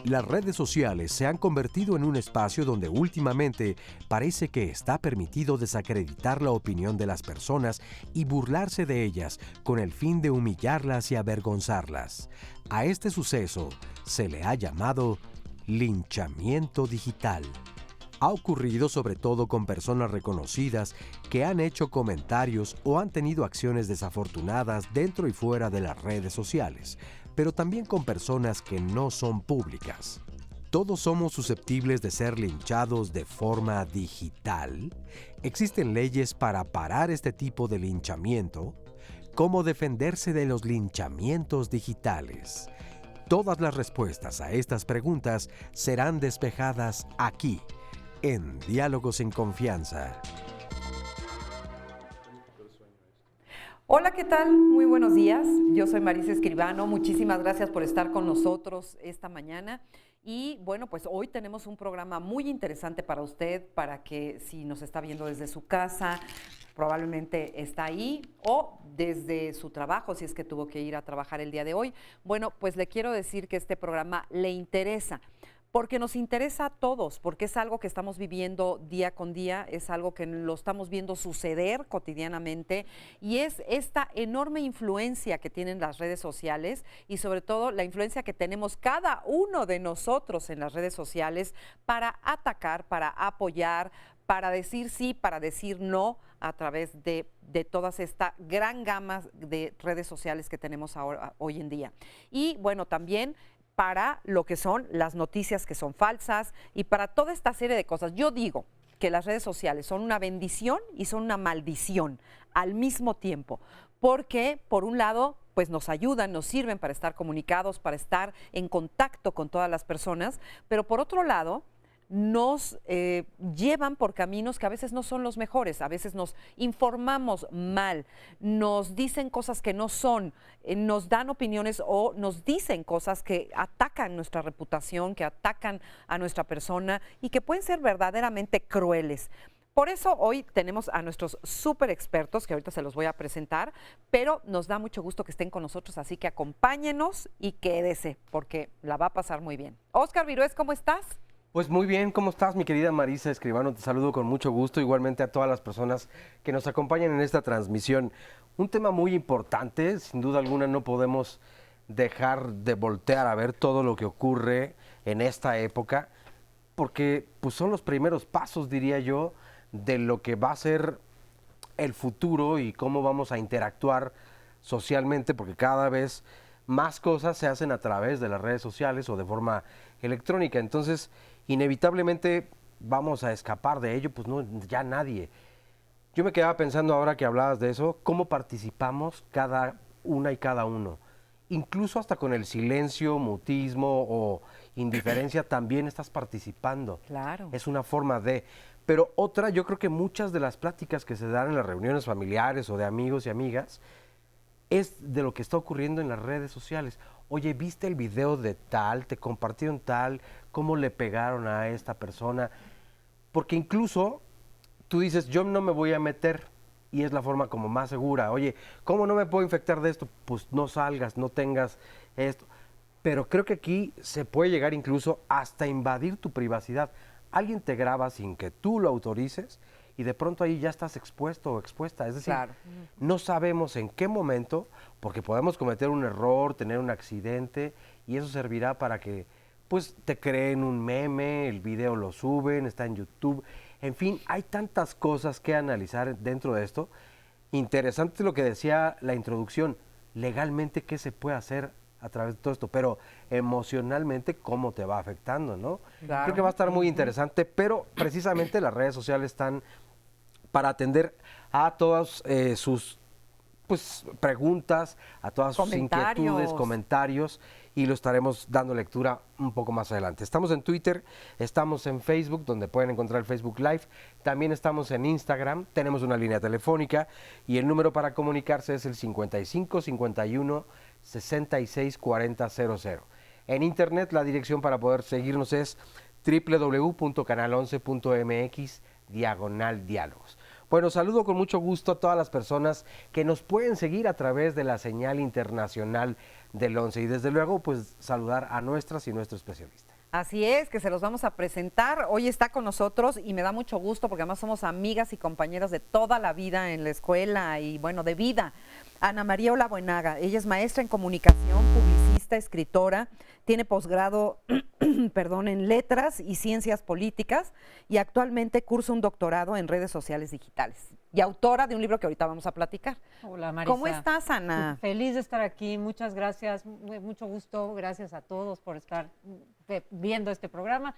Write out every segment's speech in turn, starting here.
Las redes sociales se han convertido en un espacio donde últimamente parece que está permitido desacreditar la opinión de las personas y burlarse de ellas con el fin de humillarlas y avergonzarlas. A este suceso se le ha llamado linchamiento digital. Ha ocurrido sobre todo con personas reconocidas que han hecho comentarios o han tenido acciones desafortunadas dentro y fuera de las redes sociales, pero también con personas que no son públicas. ¿Todos somos susceptibles de ser linchados de forma digital? ¿Existen leyes para parar este tipo de linchamiento? ¿Cómo defenderse de los linchamientos digitales? Todas las respuestas a estas preguntas serán despejadas aquí, en Diálogos en Confianza. Hola, ¿qué tal? Muy buenos días. Yo soy Marisa Escribano. Muchísimas gracias por estar con nosotros esta mañana. Y bueno, pues hoy tenemos un programa muy interesante para usted, para que si nos está viendo desde su casa, probablemente está ahí, o desde su trabajo, si es que tuvo que ir a trabajar el día de hoy. Bueno, pues le quiero decir que este programa le interesa, porque nos interesa a todos, porque es algo que estamos viviendo día con día, es algo que lo estamos viendo suceder cotidianamente, y es esta enorme influencia que tienen las redes sociales y sobre todo la influencia que tenemos cada uno de nosotros en las redes sociales para atacar, para apoyar, para decir sí, para decir no a través de todas esta gran gama de redes sociales que tenemos ahora, hoy en día. Y bueno, también para lo que son las noticias que son falsas y para toda esta serie de cosas. Yo digo que las redes sociales son una bendición y son una maldición al mismo tiempo, porque por un lado pues nos ayudan, nos sirven para estar comunicados, para estar en contacto con todas las personas, pero por otro lado nos llevan por caminos que a veces no son los mejores, a veces nos informamos mal, nos dicen cosas que no son, nos dan opiniones o nos dicen cosas que atacan nuestra reputación, que atacan a nuestra persona y que pueden ser verdaderamente crueles. Por eso hoy tenemos a nuestros súper expertos, que ahorita se los voy a presentar, pero nos da mucho gusto que estén con nosotros, así que acompáñenos y quédese, porque la va a pasar muy bien. Óscar Virués, ¿cómo estás? Pues muy bien, ¿cómo estás, mi querida Marisa Escribano? Te saludo con mucho gusto, igualmente a todas las personas que nos acompañan en esta transmisión. Un tema muy importante, sin duda alguna no podemos dejar de voltear a ver todo lo que ocurre en esta época, porque pues son los primeros pasos, diría yo, de lo que va a ser el futuro y cómo vamos a interactuar socialmente, porque cada vez más cosas se hacen a través de las redes sociales o de forma electrónica. Entonces, inevitablemente vamos a escapar de ello, pues no, ya nadie. Yo me quedaba pensando ahora que hablabas de eso, cómo participamos cada una y cada uno. Incluso hasta con el silencio, mutismo o indiferencia también estás participando. Claro. Es una forma de... Pero otra, yo creo que muchas de las pláticas que se dan en las reuniones familiares o de amigos y amigas es de lo que está ocurriendo en las redes sociales. Oye, ¿viste el video de tal? ¿Te compartieron tal? ¿Cómo le pegaron a esta persona? Porque incluso tú dices, yo no me voy a meter, y es la forma como más segura. Oye, ¿cómo no me puedo infectar de esto? Pues no salgas, no tengas esto. Pero creo que aquí se puede llegar incluso hasta invadir tu privacidad. Alguien te graba sin que tú lo autorices y de pronto ahí ya estás expuesto o expuesta. Es decir, Claro. no sabemos en qué momento, porque podemos cometer un error, tener un accidente, y eso servirá para que pues te creen un meme, el video lo suben, está en YouTube. En fin, hay tantas cosas que analizar dentro de esto. Interesante lo que decía la introducción, legalmente qué se puede hacer a través de todo esto, pero emocionalmente cómo te va afectando, ¿no? Claro. Creo que va a estar muy interesante, pero precisamente las redes sociales están para atender a todas sus pues, preguntas, a todas sus inquietudes, comentarios, y lo estaremos dando lectura un poco más adelante. Estamos en Twitter, estamos en Facebook, donde pueden encontrar el Facebook Live, también estamos en Instagram, tenemos una línea telefónica y el número para comunicarse es el 55 51 66 40 00. En internet la dirección para poder seguirnos es www.canal11.mx/diálogos. Bueno, saludo con mucho gusto a todas las personas que nos pueden seguir a través de la señal internacional del 11 y desde luego pues saludar a nuestras y nuestro especialista. Así es, que se los vamos a presentar. Hoy está con nosotros y me da mucho gusto porque además somos amigas y compañeras de toda la vida en la escuela y bueno, de vida. Ana María Olabuenaga, ella es maestra en comunicación, publicista, escritora, tiene posgrado perdón, en letras y ciencias políticas y actualmente cursa un doctorado en redes sociales digitales y autora de un libro que ahorita vamos a platicar. Hola, Marisa. ¿Cómo estás, Ana? Feliz de estar aquí, muchas gracias, mucho gusto, gracias a todos por estar viendo este programa.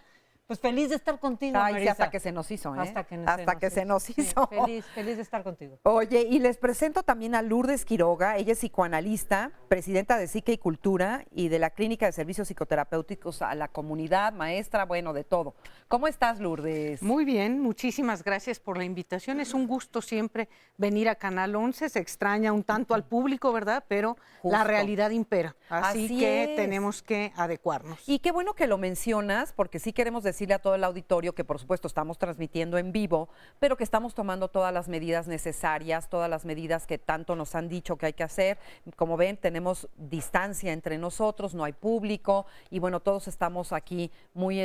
Pues feliz de estar contigo, Ay, sí, Marisa. hasta que se nos hizo, ¿eh? Hasta que se nos hizo. Sí, feliz de estar contigo. Oye, y les presento también a Lourdes Quiroga, ella es psicoanalista, presidenta de Psique y Cultura y de la Clínica de Servicios Psicoterapéuticos a la Comunidad, maestra, bueno, de todo. ¿Cómo estás, Lourdes? Muy bien, muchísimas gracias por la invitación. Es un gusto siempre venir a Canal 11, se extraña un tanto al público, ¿verdad? Pero Justo. la realidad impera, así que es. tenemos que adecuarnos. Y qué bueno que lo mencionas, porque sí queremos decirle a todo el auditorio que por supuesto estamos transmitiendo en vivo, pero que estamos tomando todas las medidas necesarias, todas las medidas que tanto nos han dicho que hay que hacer. Como ven, tenemos distancia entre nosotros, no hay público y bueno, todos estamos aquí muy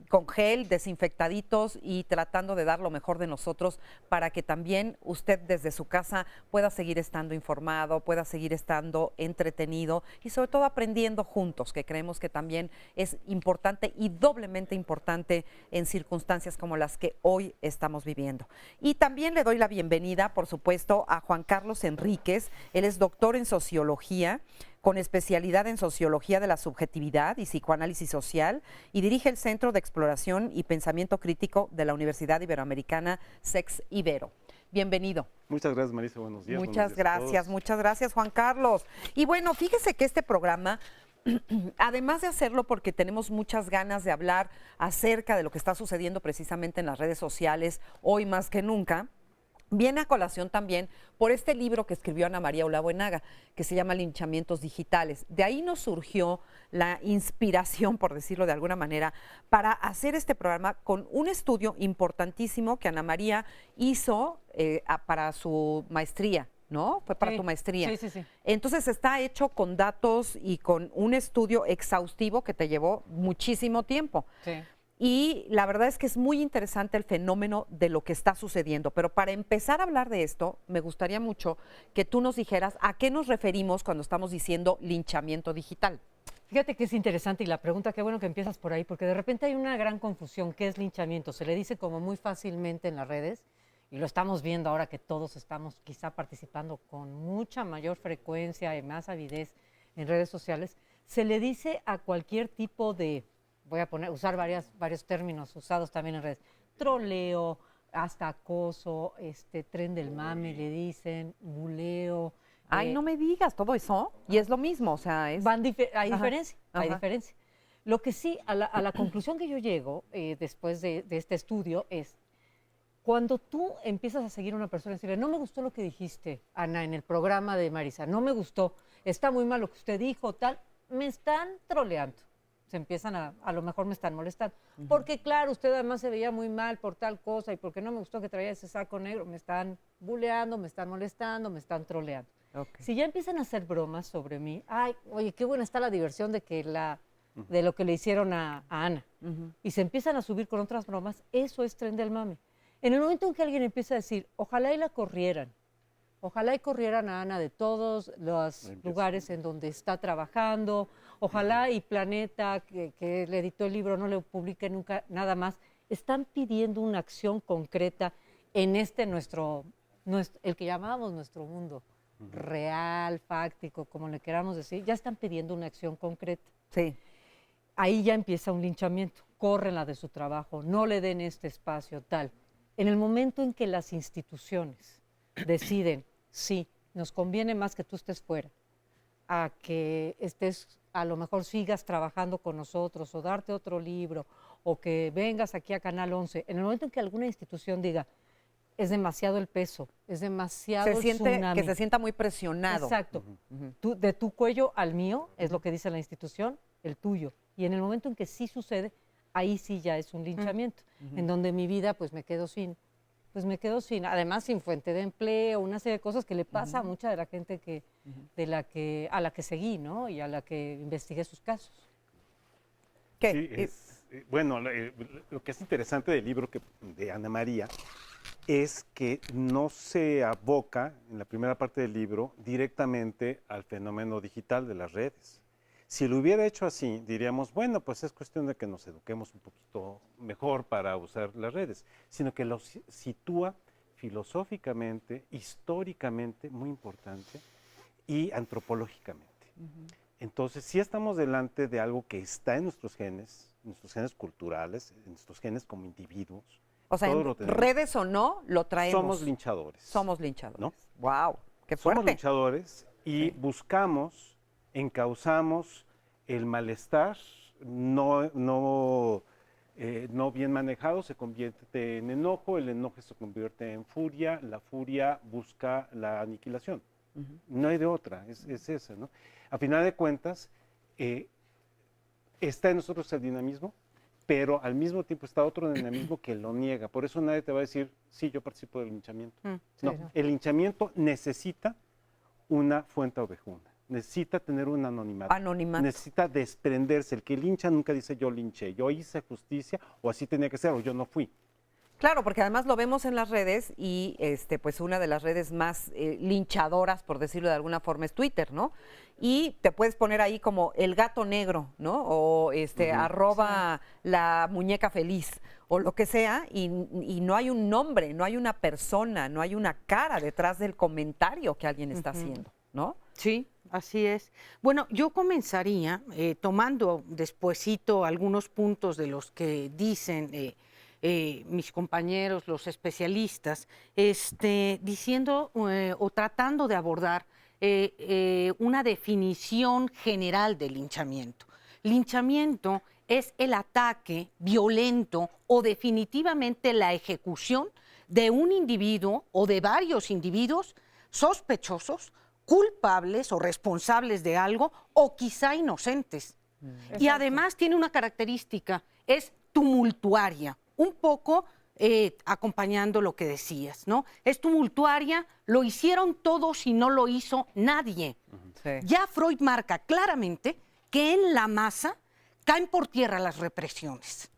con gel, desinfectaditos y tratando de dar lo mejor de nosotros para que también usted desde su casa pueda seguir estando informado, pueda seguir estando entretenido y sobre todo aprendiendo juntos, que creemos que también es importante y doblemente importante en circunstancias como las que hoy estamos viviendo. Y también le doy la bienvenida, por supuesto, a Juan Carlos Enríquez. Él es doctor en sociología, con especialidad en sociología de la subjetividad y psicoanálisis social, y dirige el Centro de Exploración y Pensamiento Crítico de la Universidad Iberoamericana Sex Ibero. Bienvenido. Muchas gracias, Marisa. Buenos días. Muchas gracias, Juan Carlos. Y bueno, fíjese que este programa, además de hacerlo porque tenemos muchas ganas de hablar acerca de lo que está sucediendo precisamente en las redes sociales, hoy más que nunca, viene a colación también por este libro que escribió Ana María Olabuenaga, que se llama Linchamientos Digitales. De ahí nos surgió la inspiración, por decirlo de alguna manera, para hacer este programa con un estudio importantísimo que Ana María hizo para su maestría. ¿No? Fue para tu maestría. Sí. Entonces está hecho con datos y con un estudio exhaustivo que te llevó muchísimo tiempo. Sí. Y la verdad es que es muy interesante el fenómeno de lo que está sucediendo. Pero para empezar a hablar de esto, me gustaría mucho que tú nos dijeras a qué nos referimos cuando estamos diciendo linchamiento digital. Fíjate que es interesante y la pregunta, qué bueno que empiezas por ahí, porque de repente hay una gran confusión. ¿Qué es linchamiento? Se le dice como muy fácilmente en las redes. Y lo estamos viendo ahora que todos estamos quizá participando con mucha mayor frecuencia y más avidez en redes sociales, se le dice a cualquier tipo de, usar varios términos usados también en redes, troleo, hasta acoso, tren del mame le dicen, buleo. Ay, no me digas todo eso. Y es lo mismo, o sea, es... Hay diferencia, hay Ajá. diferencia. Lo que sí, a la conclusión que yo llego después de este estudio es, cuando tú empiezas a seguir a una persona y decirle, no me gustó lo que dijiste, Ana, en el programa de Marisa, no me gustó, está muy mal lo que usted dijo, tal, me están troleando. Se empiezan a lo mejor me están molestando. Porque claro, usted además se veía muy mal por tal cosa y porque no me gustó que traía ese saco negro, me están buleando, me están molestando, me están troleando. Okay. Si ya empiezan a hacer bromas sobre mí, ay, oye, qué buena está la diversión de lo que le hicieron a Ana. Y se empiezan a subir con otras bromas, eso es tren del mame. En el momento en que alguien empieza a decir, ojalá y la corrieran, ojalá y corrieran a Ana de todos los lugares en donde está trabajando, ojalá y Planeta, que le editó el libro, no le publique nunca nada más, están pidiendo una acción concreta en el que llamábamos nuestro mundo, real, fáctico, como le queramos decir, ya están pidiendo una acción concreta. Sí. Ahí ya empieza un linchamiento, córrenla de su trabajo, no le den este espacio, tal. En el momento en que las instituciones deciden, sí, nos conviene más que tú estés fuera, a que a lo mejor sigas trabajando con nosotros o darte otro libro o que vengas aquí a Canal 11, en el momento en que alguna institución diga, es demasiado el peso, es demasiado el tsunami. Que se sienta muy presionado. Exacto. De tu cuello al mío, es lo que dice la institución, el tuyo. Y en el momento en que sí sucede, ahí sí ya es un linchamiento, en donde mi vida pues me quedo sin, además sin fuente de empleo, una serie de cosas que le pasa a mucha de la gente a la que seguí, ¿no? Y a la que investigué sus casos. ¿Qué? Sí, Bueno, lo que es interesante del libro de Ana María es que no se aboca en la primera parte del libro directamente al fenómeno digital de las redes. Si lo hubiera hecho así, diríamos, bueno, pues es cuestión de que nos eduquemos un poquito mejor para usar las redes, sino que lo sitúa filosóficamente, históricamente, muy importante, y antropológicamente. Entonces, sí estamos delante de algo que está en nuestros genes culturales, en nuestros genes como individuos. O sea, en redes o no, lo traemos. Somos linchadores. Somos linchadores. ¿No? Wow, qué fuerte. Somos luchadores y buscamos, encauzamos el malestar no bien manejado, se convierte en enojo, el enojo se convierte en furia, la furia busca la aniquilación. No hay de otra, es esa, ¿no? A final de cuentas, está en nosotros el dinamismo, pero al mismo tiempo está otro dinamismo que lo niega. Por eso nadie te va a decir, sí, yo participo del linchamiento. Sí, No, el linchamiento necesita una fuente ovejuna, necesita tener un anonimato. Necesita desprenderse. El que lincha nunca dice yo linché, yo hice justicia, o así tenía que ser, o yo no fui. Claro, porque además lo vemos en las redes y pues una de las redes más linchadoras, por decirlo de alguna forma, es Twitter, ¿no? Y te puedes poner ahí como el gato negro, ¿no? O arroba la muñeca feliz, o lo que sea, y no hay un nombre, no hay una persona, no hay una cara detrás del comentario que alguien está haciendo, ¿no? Sí, así es. Bueno, yo comenzaría tomando despuesito algunos puntos de los que dicen mis compañeros, los especialistas, diciendo o tratando de abordar una definición general de linchamiento. Linchamiento es el ataque violento o definitivamente la ejecución de un individuo o de varios individuos sospechosos, culpables o responsables de algo o quizá inocentes. Y además tiene una característica, es tumultuaria. Un poco acompañando lo que decías, ¿no? Es tumultuaria, lo hicieron todos y no lo hizo nadie. Sí. Ya Freud marca claramente que en la masa caen por tierra las represiones.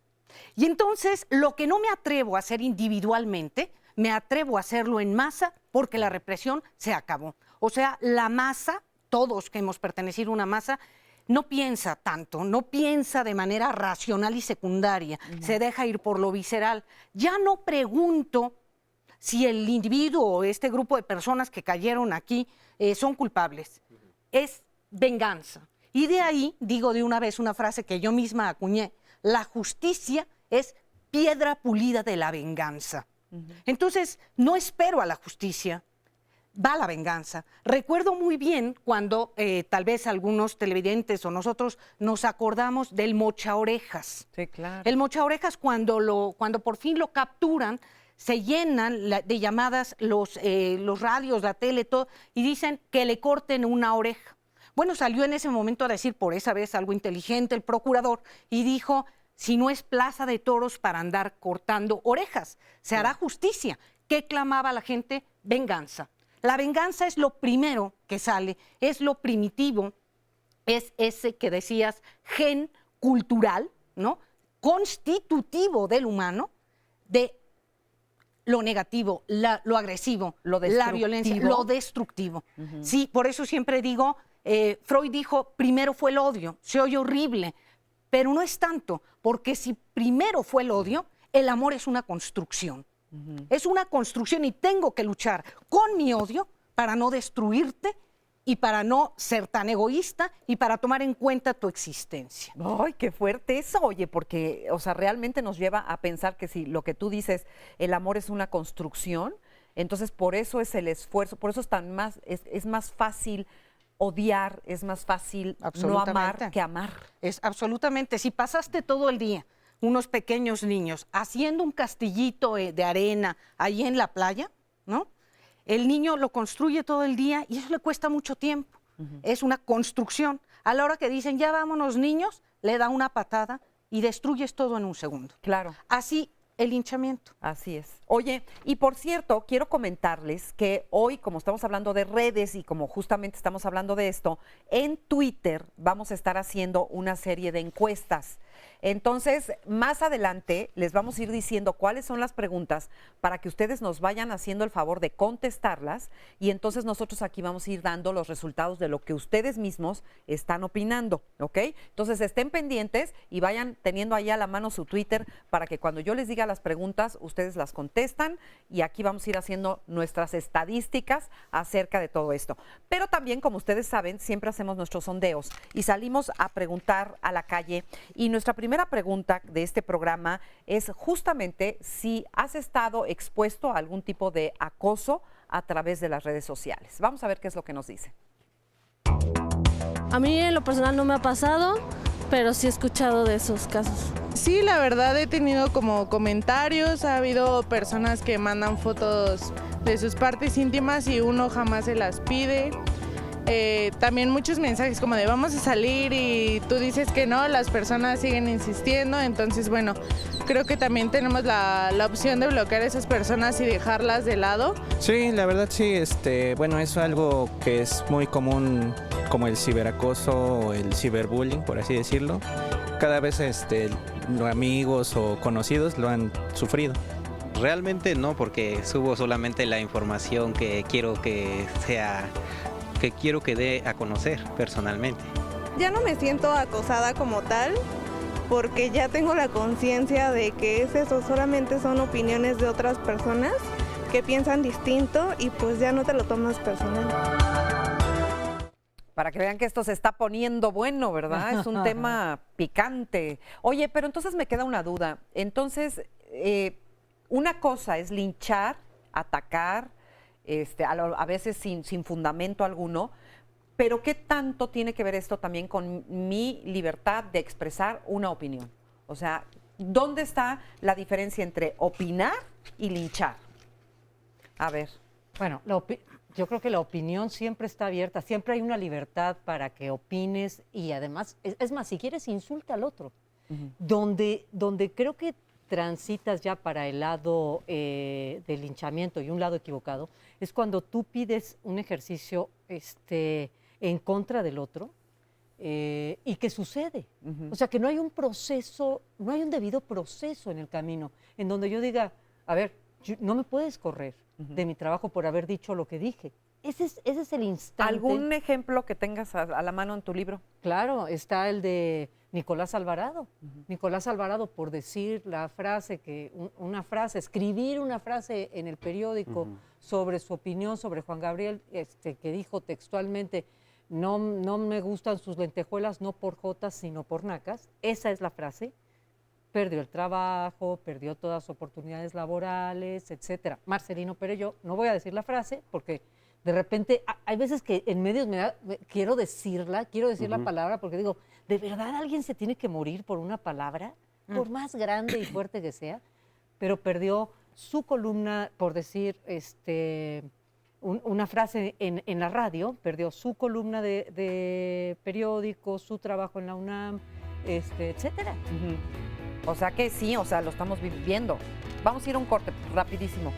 Y entonces, lo que no me atrevo a hacer individualmente, me atrevo a hacerlo en masa porque la represión se acabó. O sea, la masa, todos que hemos pertenecido a una masa, no piensa tanto, no piensa de manera racional y secundaria, se deja ir por lo visceral. Ya no pregunto si el individuo o este grupo de personas que cayeron aquí son culpables. Es venganza. Y de ahí digo de una vez una frase que yo misma acuñé: la justicia es piedra pulida de la venganza. Entonces, no espero a la justicia, va la venganza. Recuerdo muy bien cuando tal vez algunos televidentes o nosotros nos acordamos del mochaorejas. Sí, claro. El mochaorejas, cuando por fin lo capturan, se llenan de llamadas los radios, la tele, todo, y dicen que le corten una oreja. Bueno, salió en ese momento a decir por esa vez algo inteligente el procurador y dijo: si no es plaza de toros para andar cortando orejas, se hará justicia. ¿Qué clamaba la gente? Venganza. La venganza es lo primero que sale, es lo primitivo, es ese que decías, gen cultural, ¿no? Constitutivo del humano, de lo negativo, lo agresivo, la violencia, lo destructivo. Sí, por eso siempre digo, Freud dijo, primero fue el odio, se oye horrible, pero no es tanto, porque si primero fue el odio, el amor es una construcción. Es una construcción y tengo que luchar con mi odio para no destruirte y para no ser tan egoísta y para tomar en cuenta tu existencia. ¡Ay, qué fuerte eso! Oye, porque, o sea, realmente nos lleva a pensar que si lo que tú dices, el amor es una construcción, entonces por eso es el esfuerzo, por eso es más fácil odiar, es más fácil no amar que amar. Es absolutamente, si pasaste todo el día, unos pequeños niños, haciendo un castillito de arena ahí en la playa, ¿no? El niño lo construye todo el día y eso le cuesta mucho tiempo. Es una construcción. A la hora que dicen, ya vámonos niños, le da una patada y destruyes todo en un segundo. Claro. Así el linchamiento. Así es. Oye, y por cierto, quiero comentarles que hoy, como estamos hablando de redes y como justamente estamos hablando de esto, en Twitter vamos a estar haciendo una serie de encuestas. Entonces, más adelante les vamos a ir diciendo cuáles son las preguntas para que ustedes nos vayan haciendo el favor de contestarlas y entonces nosotros aquí vamos a ir dando los resultados de lo que ustedes mismos están opinando, ¿ok? Entonces, estén pendientes y vayan teniendo ahí a la mano su Twitter para que cuando yo les diga las preguntas, ustedes las contestan y aquí vamos a ir haciendo nuestras estadísticas acerca de todo esto. Pero también, como ustedes saben, siempre hacemos nuestros sondeos y salimos a preguntar a la calle. Y nuestra primera pregunta de este programa es justamente si has estado expuesto a algún tipo de acoso a través de las redes sociales. Vamos a ver qué es lo que nos dice. A mí en lo personal no me ha pasado, pero sí he escuchado de esos casos. Sí, la verdad he tenido como comentarios, ha habido personas que mandan fotos de sus partes íntimas y uno jamás se las pide. También muchos mensajes como de vamos a salir y tú dices que no, las personas siguen insistiendo, entonces bueno, creo que también tenemos la opción de bloquear a esas personas y dejarlas de lado. Sí, la verdad sí, bueno, es algo que es muy común como el ciberacoso o el ciberbullying, por así decirlo. Cada vez los amigos o conocidos lo han sufrido. Realmente no, porque subo solamente la información que quiero que dé a conocer personalmente. Ya no me siento acosada como tal, porque ya tengo la conciencia de que es eso, solamente son opiniones de otras personas que piensan distinto y pues ya no te lo tomas personal. Para que vean que esto se está poniendo bueno, ¿verdad? Es un tema picante. Oye, pero entonces me queda una duda. Entonces, una cosa es linchar, atacar, a veces sin fundamento alguno, pero ¿qué tanto tiene que ver esto también con mi libertad de expresar una opinión? O sea, ¿dónde está la diferencia entre opinar y linchar? A ver. Bueno, yo creo que la opinión siempre está abierta, siempre hay una libertad para que opines y además, es más, si quieres insulta al otro. Donde creo que transitas ya para el lado del linchamiento y un lado equivocado, es cuando tú pides un ejercicio en contra del otro y que sucede. O sea, que no hay un proceso, no hay un debido proceso en el camino, en donde yo diga, a ver, no me puedes correr de mi trabajo por haber dicho lo que dije. Ese es el instante. ¿Algún ejemplo que tengas a la mano en tu libro? Claro, está el de Nicolás Alvarado. Nicolás Alvarado, por decir la frase, escribir una frase en el periódico sobre su opinión sobre Juan Gabriel, que dijo textualmente, no me gustan sus lentejuelas, no por jotas, sino por nacas. Esa es la frase. Perdió el trabajo, perdió todas las oportunidades laborales, etcétera. Marcelino Perello, no voy a decir la frase porque de repente hay veces que en medios quiero decir la palabra porque digo, ¿de verdad alguien se tiene que morir por una palabra? Por más grande y fuerte que sea. Pero perdió su columna, por decir una frase en la radio, perdió su columna de periódico, su trabajo en la UNAM, etcétera. O sea que sí, o sea, lo estamos viviendo. Vamos a ir a un corte rapidísimo.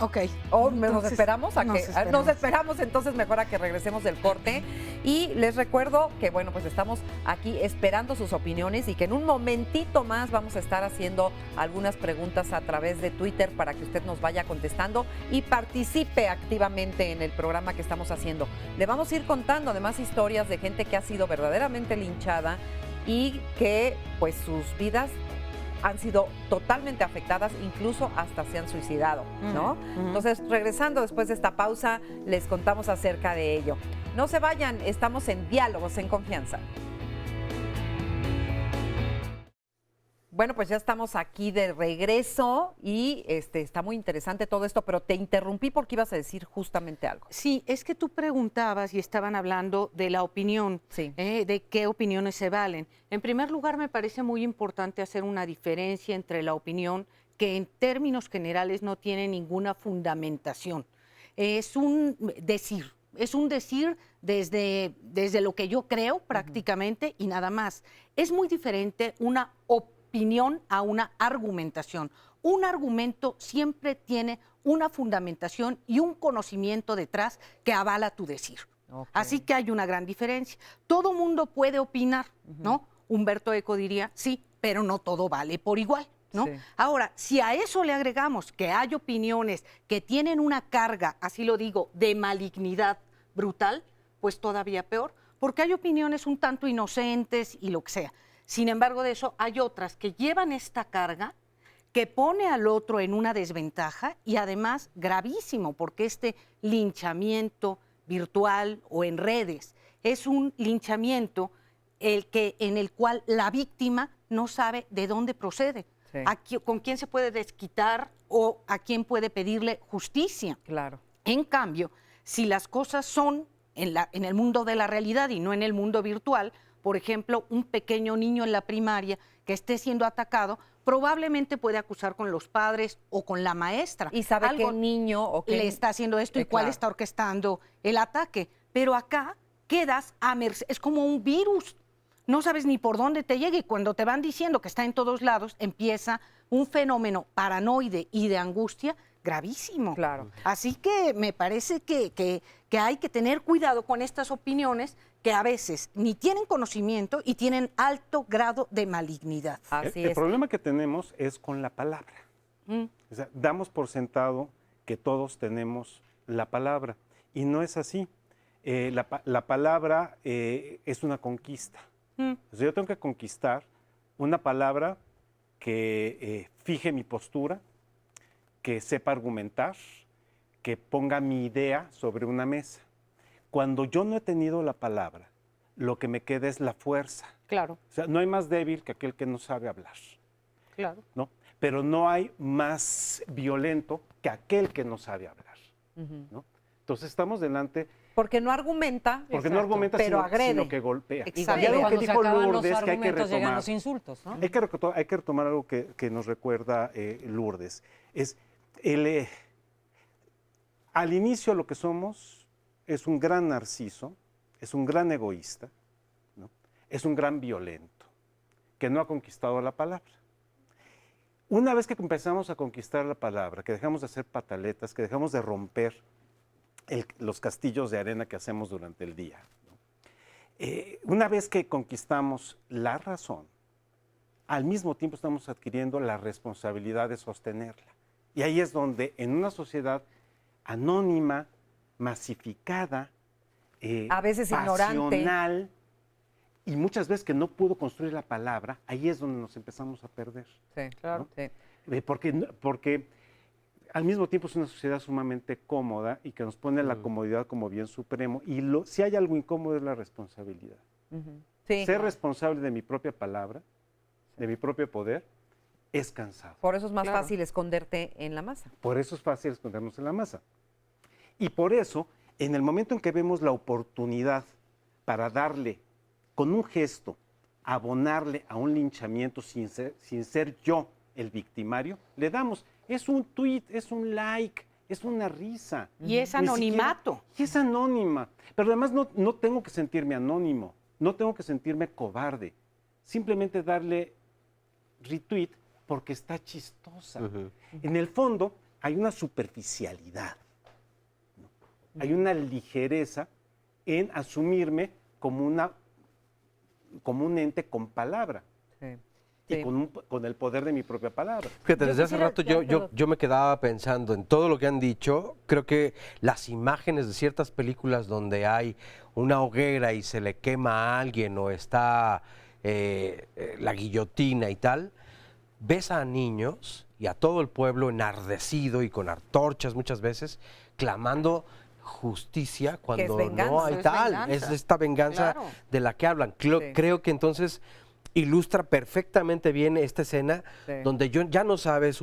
Ok. ¿O nos esperamos? Nos esperamos. esperamos, entonces mejor a que regresemos del corte. Y les recuerdo que, bueno, pues estamos aquí esperando sus opiniones y que en un momentito más vamos a estar haciendo algunas preguntas a través de Twitter para que usted nos vaya contestando y participe activamente en el programa que estamos haciendo. Le vamos a ir contando además historias de gente que ha sido verdaderamente linchada y que, pues, sus vidas han sido totalmente afectadas, incluso hasta se han suicidado, ¿no? Entonces, regresando después de esta pausa, les contamos acerca de ello. No se vayan, estamos en Diálogos en Confianza. Bueno, pues ya estamos aquí de regreso y está muy interesante todo esto, pero te interrumpí porque ibas a decir justamente algo. Sí, es que tú preguntabas y estaban hablando de la opinión, sí. De qué opiniones se valen. En primer lugar, me parece muy importante hacer una diferencia entre la opinión, que en términos generales no tiene ninguna fundamentación. Es un decir. Es un decir desde lo que yo creo prácticamente y nada más. Es muy diferente una opinión a una argumentación. Un argumento siempre tiene una fundamentación y un conocimiento detrás que avala tu decir. Okay. Así que hay una gran diferencia. Todo mundo puede opinar, ¿no? Humberto Eco diría, sí, pero no todo vale por igual, ¿no? Sí. Ahora, si a eso le agregamos que hay opiniones que tienen una carga, así lo digo, de malignidad brutal, pues todavía peor, porque hay opiniones un tanto inocentes y lo que sea. Sin embargo, de eso hay otras que llevan esta carga que pone al otro en una desventaja y además gravísimo, porque este linchamiento virtual o en redes es un linchamiento en el cual la víctima no sabe de dónde procede, con quién se puede desquitar o a quién puede pedirle justicia. Claro. En cambio, si las cosas son en el mundo de la realidad y no en el mundo virtual, por ejemplo, un pequeño niño en la primaria que esté siendo atacado, probablemente puede acusar con los padres o con la maestra. Y sabe Algo qué niño o qué le está haciendo esto y cuál claro. está orquestando el ataque. Pero acá quedas a merced, es como un virus. No sabes ni por dónde te llega y cuando te van diciendo que está en todos lados, empieza un fenómeno paranoide y de angustia gravísimo. Claro. Así que me parece que hay que tener cuidado con estas opiniones que a veces ni tienen conocimiento y tienen alto grado de malignidad. El problema que tenemos es con la palabra. O sea, damos por sentado que todos tenemos la palabra y no es así. La palabra es una conquista. O sea, yo tengo que conquistar una palabra que fije mi postura, que sepa argumentar, que ponga mi idea sobre una mesa. Cuando yo no he tenido la palabra, lo que me queda es la fuerza. Claro. O sea, no hay más débil que aquel que no sabe hablar. Claro. ¿No? Pero no hay más violento que aquel que no sabe hablar. ¿No? Entonces estamos delante... Porque no argumenta, porque no argumenta pero sino, agrede. sino que golpea. Exacto. Y algo que Cuando se dijo acaban los Lourdes que hay que argumentos llegan retomar. los insultos, ¿no? Hay que retomar algo que nos recuerda Lourdes. Es al inicio lo que somos es un gran narciso, es un gran egoísta, ¿no? Es un gran violento, que no ha conquistado la palabra. Una vez que empezamos a conquistar la palabra, que dejamos de hacer pataletas, que dejamos de romper los castillos de arena que hacemos durante el día, ¿no? Una vez que conquistamos la razón, al mismo tiempo estamos adquiriendo la responsabilidad de sostenerla. Y ahí es donde en una sociedad anónima, masificada, a veces pasional, y muchas veces que no pudo construir la palabra, ahí es donde nos empezamos a perder. Sí, claro. ¿no? Sí. Porque al mismo tiempo es una sociedad sumamente cómoda y que nos pone la comodidad como bien supremo. Y si hay algo incómodo es la responsabilidad. Sí. Ser responsable de mi propia palabra, de mi propio poder, es cansado. Por eso es más fácil esconderte en la masa. Por eso es fácil escondernos en la masa. Y por eso, en el momento en que vemos la oportunidad para darle, con un gesto, abonarle a un linchamiento sin ser yo el victimario, le damos. Es un tweet, es un like, es una risa. Y es anonimato. Y es anónima. Pero además no tengo que sentirme anónimo, no tengo que sentirme cobarde. Simplemente darle retweet porque está chistosa. En el fondo hay una superficialidad, ¿no? Hay una ligereza en asumirme como un ente con palabra. Y con el poder de mi propia palabra. Fíjate, desde hace rato yo me quedaba pensando en todo lo que han dicho. Creo que las imágenes de ciertas películas donde hay una hoguera y se le quema a alguien o está la guillotina y tal, ves a niños y a todo el pueblo enardecido y con antorchas muchas veces, clamando justicia cuando no hay tal. Es esta venganza de la que hablan. Creo que entonces ilustra perfectamente bien esta escena donde ya no sabes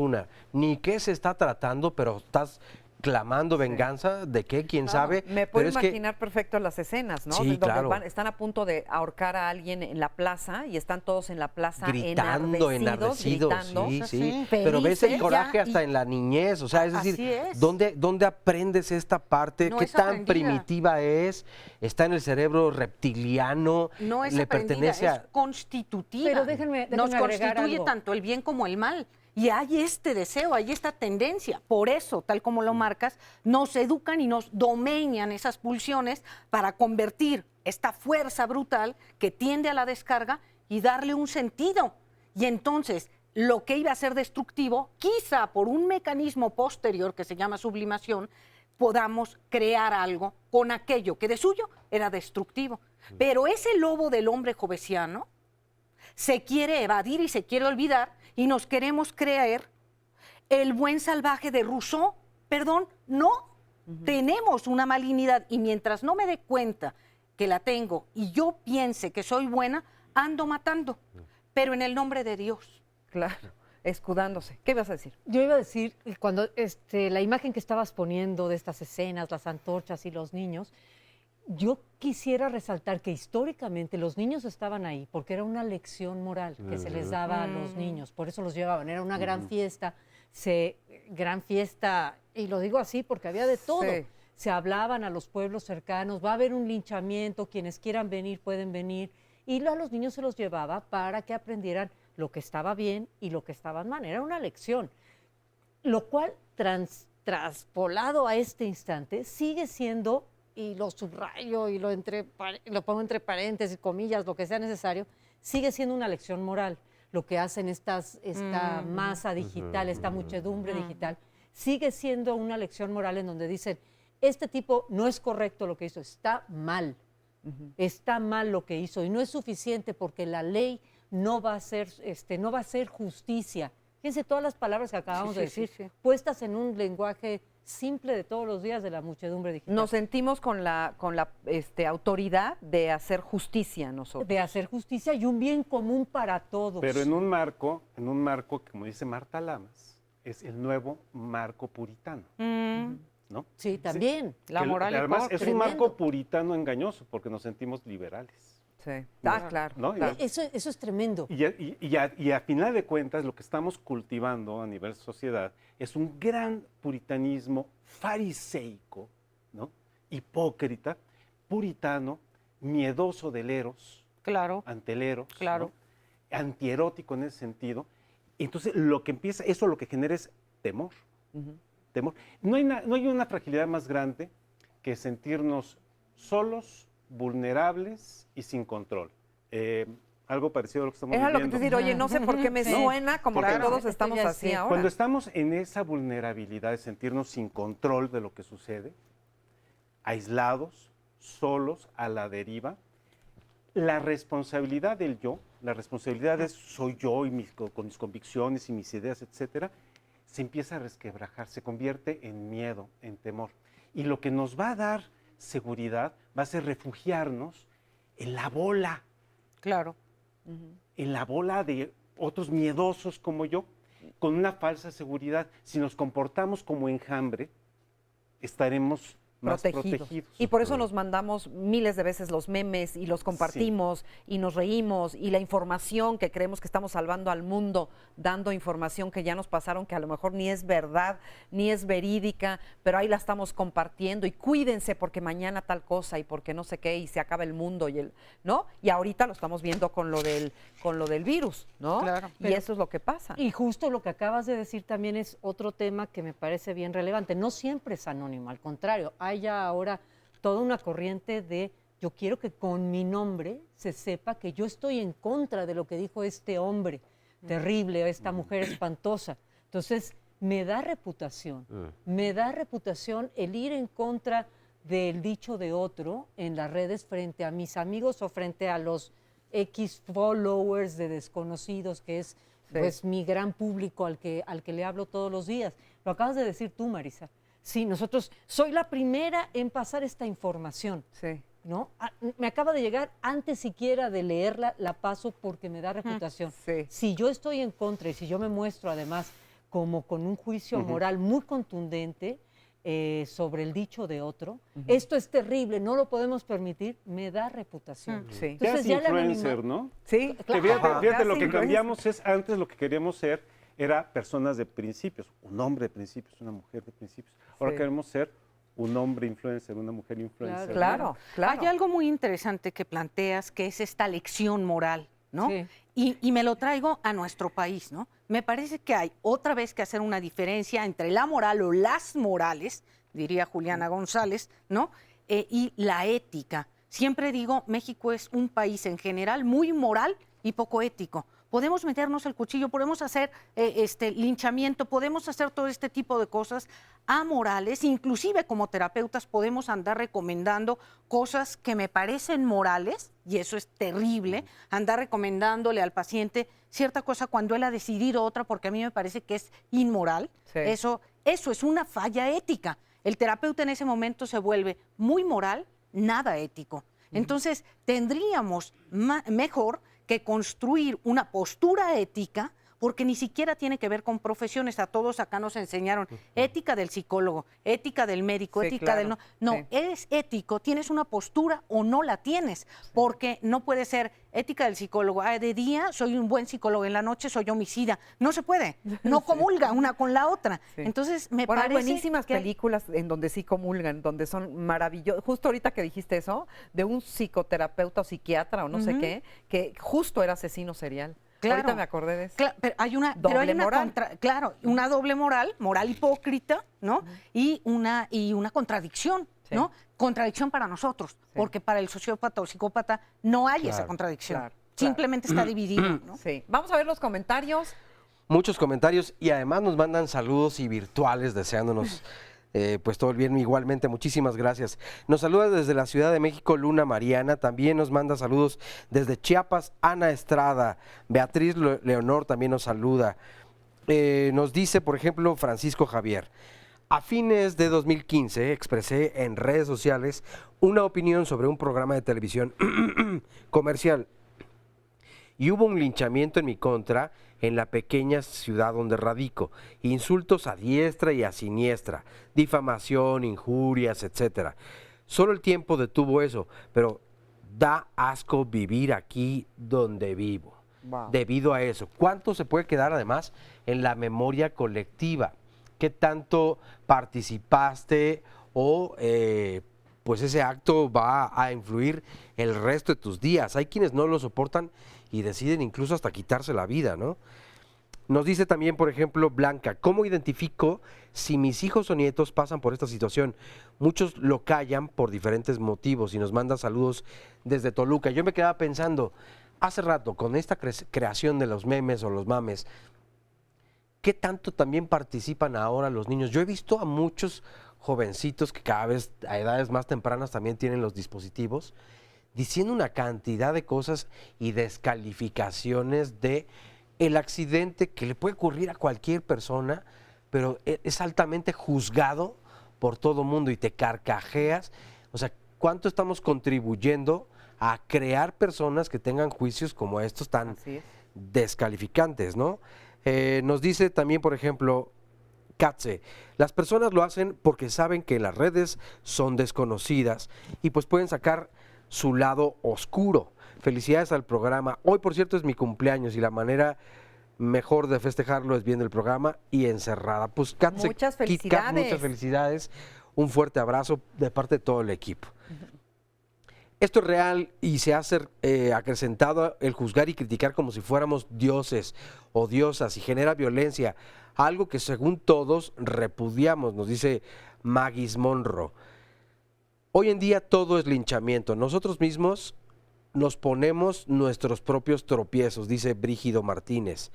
ni qué se está tratando, pero estás clamando venganza de qué, quién sabe. Me puedo imaginar perfecto las escenas, ¿no? Sí, donde están a punto de ahorcar a alguien en la plaza y están todos en la plaza gritando, enardecidos, gritando. Sí. Pero ves el coraje hasta en la niñez, o sea, es decir, ¿dónde aprendes esta parte? No ¿Qué es tan aprendida. primitiva es? ¿Está en el cerebro reptiliano? No es ¿Le aprendida, pertenece es constitutiva. Pero déjenme Nos agregar constituye algo. tanto el bien como el mal. Y hay este deseo, hay esta tendencia. Por eso, tal como lo marcas, nos educan y nos domeñan esas pulsiones para convertir esta fuerza brutal que tiende a la descarga y darle un sentido. Y entonces, lo que iba a ser destructivo, quizá por un mecanismo posterior que se llama sublimación, podamos crear algo con aquello que de suyo era destructivo. Pero ese lobo del hombre jovesiano se quiere evadir y se quiere olvidar y nos queremos creer el buen salvaje de Rousseau. Perdón, no. Tenemos una malignidad y mientras no me dé cuenta que la tengo y yo piense que soy buena, ando matando, pero en el nombre de Dios. Claro, escudándose. ¿Qué ibas a decir? Yo iba a decir, cuando la imagen que estabas poniendo de estas escenas, las antorchas y los niños, yo quisiera resaltar que históricamente los niños estaban ahí porque era una lección moral que se les daba a los niños, por eso los llevaban, era una gran fiesta, y lo digo así porque había de todo. Sí. Se hablaban a los pueblos cercanos, va a haber un linchamiento, quienes quieran venir pueden venir, y a los niños se los llevaba para que aprendieran lo que estaba bien y lo que estaba mal, era una lección, lo cual traspolado a este instante sigue siendo, y lo subrayo y lo pongo entre paréntesis, comillas, lo que sea necesario, sigue siendo una lección moral. Lo que hacen esta masa digital, esta muchedumbre digital, sigue siendo una lección moral en donde dicen, este tipo no es correcto lo que hizo, está mal. Está mal lo que hizo y no es suficiente porque la ley no va a ser justicia. Fíjense todas las palabras que acabamos de decir, puestas en un lenguaje simple de todos los días de la muchedumbre digital. Nos sentimos con la autoridad de hacer justicia nosotros. De hacer justicia y un bien común para todos. Pero en un marco, como dice Marta Lamas, es el nuevo marco puritano. ¿No? Sí, también. Sí. La moral además es un marco puritano engañoso porque nos sentimos liberales. Sí. ¿No? Claro. ¿No? Eso es tremendo. Y a final de cuentas, lo que estamos cultivando a nivel sociedad es un gran puritanismo fariseico, ¿no? Hipócrita, puritano, miedoso del eros, ante el eros, ¿no? Antierótico en ese sentido. Entonces, lo que genera es temor. Temor. No hay una fragilidad más grande que sentirnos solos, vulnerables y sin control. Algo parecido a lo que estamos viviendo. Era lo que te decir, oye, no sé por qué me suena como que todos estamos así ahora. Cuando estamos en esa vulnerabilidad de sentirnos sin control de lo que sucede, aislados, solos, a la deriva, la responsabilidad del yo, la responsabilidad de soy yo y con mis convicciones y mis ideas, etcétera, se empieza a resquebrajar, se convierte en miedo, en temor. Y lo que nos va a dar seguridad va a ser refugiarnos en la bola. En la bola de otros miedosos como yo, con una falsa seguridad. Si nos comportamos como enjambre, estaremos más protegidos. Y por eso nos mandamos miles de veces los memes y los compartimos y nos reímos y la información que creemos que estamos salvando al mundo, dando información que ya nos pasaron, que a lo mejor ni es verdad, ni es verídica, pero ahí la estamos compartiendo y cuídense porque mañana tal cosa y porque no sé qué y se acaba el mundo ¿no? Y ahorita lo estamos viendo con lo del virus, ¿no? Y eso es lo que pasa. Y justo lo que acabas de decir también es otro tema que me parece bien relevante. No siempre es anónimo, al contrario, hay ya ahora toda una corriente de yo quiero que con mi nombre se sepa que yo estoy en contra de lo que dijo este hombre terrible, esta mujer espantosa. Entonces, me da reputación el ir en contra del dicho de otro en las redes frente a mis amigos o frente a los X followers de desconocidos, que es pues mi gran público al que le hablo todos los días. Lo acabas de decir tú, Marisa. Sí, soy la primera en pasar esta información, ¿no? Me acaba de llegar, antes siquiera de leerla, la paso porque me da reputación. Si yo estoy en contra y si yo me muestro además como con un juicio moral muy contundente sobre el dicho de otro, esto es terrible, no lo podemos permitir, me da reputación. Entonces, ya influencer, ¿no? Sí, claro. Fíjate, lo que cambiamos es, antes lo que queríamos ser era personas de principios, un hombre de principios, una mujer de principios. Ahora queremos ser un hombre influencer, una mujer influencer. Claro. Hay algo muy interesante que planteas, que es esta lección moral, ¿no? Y me lo traigo a nuestro país, ¿no? Me parece que hay otra vez que hacer una diferencia entre la moral o las morales, diría Juliana González, ¿no? Y la ética. Siempre digo, México es un país en general muy moral y poco ético. Podemos meternos el cuchillo, podemos hacer linchamiento, podemos hacer todo este tipo de cosas amorales, inclusive como terapeutas podemos andar recomendando cosas que me parecen morales, y eso es terrible, andar recomendándole al paciente cierta cosa cuando él ha decidido otra porque a mí me parece que es inmoral. Sí. Eso es una falla ética. El terapeuta en ese momento se vuelve muy moral, nada ético. Entonces, tendríamos mejor que construir una postura ética, porque ni siquiera tiene que ver con profesiones. A todos acá nos enseñaron ética del psicólogo, ética del médico, Sí, ética claro. del... No, Sí. eres ético, tienes una postura o no la tienes, porque no puede ser ética del psicólogo. De día soy un buen psicólogo, en la noche soy homicida. No se puede, no comulga una con la otra. Sí. Entonces, me Bueno, hay parece buenísimas que películas en donde sí comulgan, donde son maravillosas. Justo ahorita que dijiste eso, de un psicoterapeuta o psiquiatra o no sé qué, que justo era asesino serial. Claro. Ahorita me acordé de eso. Pero hay una Doble moral. una doble moral hipócrita, ¿no? Y una contradicción, Sí. ¿no? Contradicción para nosotros, porque para el sociópata o psicópata no hay esa contradicción. claro, Simplemente está dividido, ¿no? Sí. Vamos a ver los comentarios. Muchos comentarios y además nos mandan saludos y virtuales deseándonos pues todo el bien. Igualmente, muchísimas gracias. Nos saluda desde la Ciudad de México Luna Mariana, también nos manda saludos desde Chiapas Ana Estrada, Beatriz Leonor también nos saluda. Nos dice, por ejemplo, Francisco Javier: a fines de 2015 expresé en redes sociales una opinión sobre un programa de televisión comercial y hubo un linchamiento en mi contra en la pequeña ciudad donde radico. Insultos a diestra y a siniestra, difamación, injurias, etcétera. Solo el tiempo detuvo eso, pero da asco vivir aquí donde vivo. Wow. Debido a eso, ¿cuánto se puede quedar además en la memoria colectiva? ¿Qué tanto participaste o pues ese acto va a influir el resto de tus días? Hay quienes no lo soportan y deciden incluso hasta quitarse la vida, ¿no? Nos dice también, por ejemplo, Blanca: ¿cómo identifico si mis hijos o nietos pasan por esta situación? Muchos lo callan por diferentes motivos y nos manda saludos desde Toluca. Yo me quedaba pensando, hace rato, con esta creación de los memes o los mames, ¿qué tanto también participan ahora los niños? Yo he visto a muchos jovencitos que cada vez a edades más tempranas también tienen los dispositivos, diciendo una cantidad de cosas y descalificaciones de el accidente que le puede ocurrir a cualquier persona, pero es altamente juzgado por todo mundo y te carcajeas. O sea, ¿cuánto estamos contribuyendo a crear personas que tengan juicios como estos tan Así es. descalificantes, ¿no? Nos dice también, por ejemplo, Katze: las personas lo hacen porque saben que las redes son desconocidas y pues pueden sacar su lado oscuro. Felicidades al programa. Hoy, por cierto, es mi cumpleaños y la manera mejor de festejarlo es viendo el programa y encerrada. Pues Katze, Muchas Kit Kat, felicidades. muchas felicidades. Un fuerte abrazo de parte de todo el equipo. Esto es real y se ha acrecentado el juzgar y criticar como si fuéramos dioses o diosas y genera violencia, algo que según todos repudiamos, nos dice Magis Monroe. Hoy en día todo es linchamiento, nosotros mismos nos ponemos nuestros propios tropiezos, dice Brígido Martínez.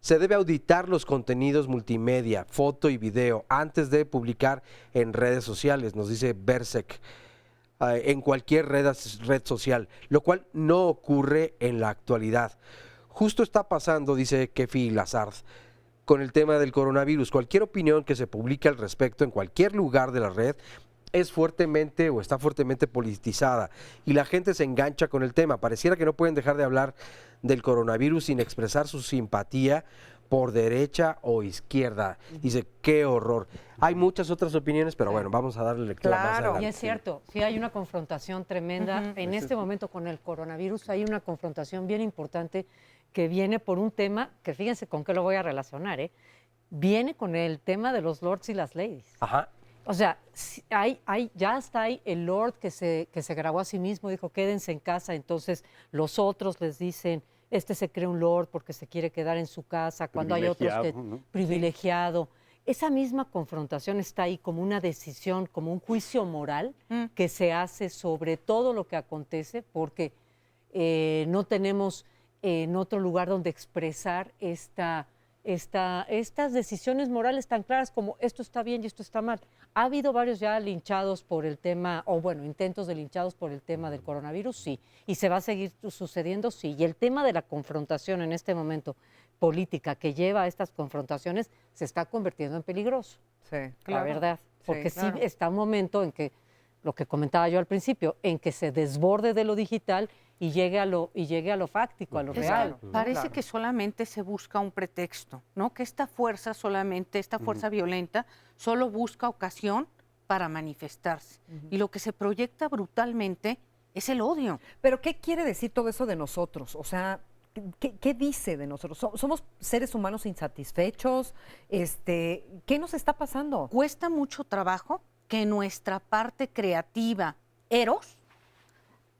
Se debe auditar los contenidos multimedia, foto y video antes de publicar en redes sociales, nos dice Bersek. En cualquier red social, lo cual no ocurre en la actualidad. Justo está pasando, dice Kefi Lazard, con el tema del coronavirus. Cualquier opinión que se publique al respecto en cualquier lugar de la red es fuertemente o está fuertemente politizada y la gente se engancha con el tema. Pareciera que no pueden dejar de hablar del coronavirus sin expresar su simpatía por derecha o izquierda. Dice, qué horror. Hay muchas otras opiniones, pero bueno, vamos a darle lectura más adelante. Y es cierto, sí hay una confrontación tremenda. En este momento con el coronavirus hay una confrontación bien importante que viene por un tema, que fíjense con qué lo voy a relacionar, viene con el tema de los lords y las ladies. Ajá. O sea, ya está ahí el lord que se grabó a sí mismo, dijo, quédense en casa, entonces los otros les dicen, este se cree un lord porque se quiere quedar en su casa, cuando hay otros que privilegiado. Esa misma confrontación está ahí como una decisión, como un juicio moral que se hace sobre todo lo que acontece, porque no tenemos en otro lugar donde expresar estas decisiones morales tan claras como esto está bien y esto está mal. ¿Ha habido varios ya linchados por el tema, o bueno, intentos de linchados por el tema del coronavirus? Sí. ¿Y se va a seguir sucediendo? Sí. Y el tema de la confrontación en este momento política que lleva a estas confrontaciones se está convirtiendo en peligroso. Sí, La verdad. Porque Sí, claro. sí está un momento en que, lo que comentaba yo al principio, en que se desborde de lo digital y llegue a lo fáctico, a lo Es que real. parece que solamente se busca un pretexto, ¿no? Que esta fuerza violenta, solo busca ocasión para manifestarse. Y lo que se proyecta brutalmente es el odio. Pero ¿qué quiere decir todo eso de nosotros? O sea, ¿qué dice de nosotros? ¿Somos seres humanos insatisfechos? ¿Qué nos está pasando? Cuesta mucho trabajo que nuestra parte creativa, eros,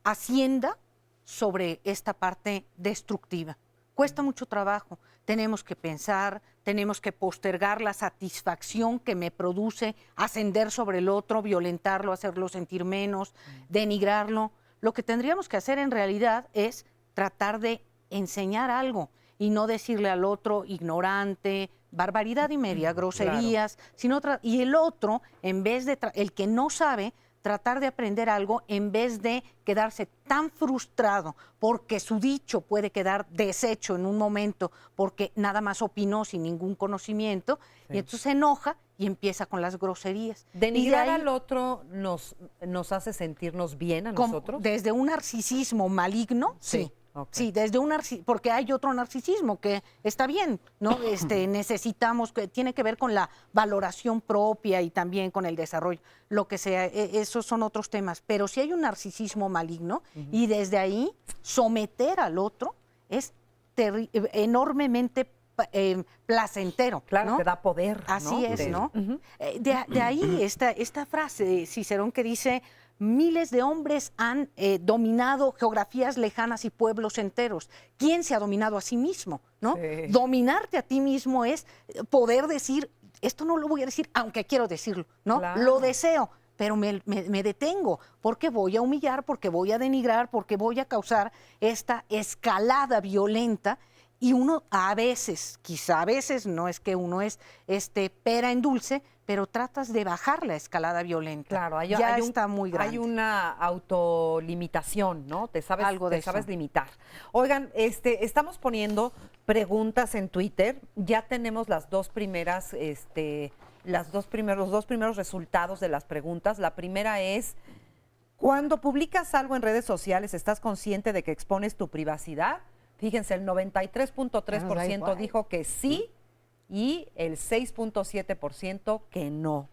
ascienda sobre esta parte destructiva. Cuesta mucho trabajo. Tenemos que pensar, tenemos que postergar la satisfacción que me produce ascender sobre el otro, violentarlo, hacerlo sentir menos, denigrarlo. Lo que tendríamos que hacer en realidad es tratar de enseñar algo y no decirle al otro ignorante, barbaridad y media, groserías, sino y el otro, en vez de el que no sabe, tratar de aprender algo en vez de quedarse tan frustrado porque su dicho puede quedar deshecho en un momento porque nada más opinó sin ningún conocimiento, y entonces se enoja y empieza con las groserías. ¿Denigrar Y de ahí, al otro nos hace sentirnos bien a nosotros? desde un narcisismo maligno, sí. Ok. Sí, desde un porque hay otro narcisismo que está bien, ¿no? Necesitamos, que tiene que ver con la valoración propia y también con el desarrollo, lo que sea, esos son otros temas. Pero si hay un narcisismo maligno y desde ahí someter al otro es enormemente placentero. Claro, ¿no? te da poder. Así ¿no? es, ¿no? De ahí esta frase de Cicerón que dice: miles de hombres han dominado geografías lejanas y pueblos enteros. ¿Quién se ha dominado a sí mismo? ¿No? Sí. Dominarte a ti mismo es poder decir, esto no lo voy a decir, aunque quiero decirlo, ¿no? Claro. Lo deseo, pero me detengo, porque voy a humillar, porque voy a denigrar, porque voy a causar esta escalada violenta. Y uno a veces, quizá a veces, no es que uno es pera en dulce, pero tratas de bajar la escalada violenta. Claro, está muy grande. Hay una autolimitación, ¿no? Te sabes eso. limitar. Oigan, estamos poniendo preguntas en Twitter. Ya tenemos los dos primeros resultados de las preguntas. La primera es: cuando publicas algo en redes sociales, ¿estás consciente de que expones tu privacidad? Fíjense, el 93.3% dijo que sí y el 6.7% que no.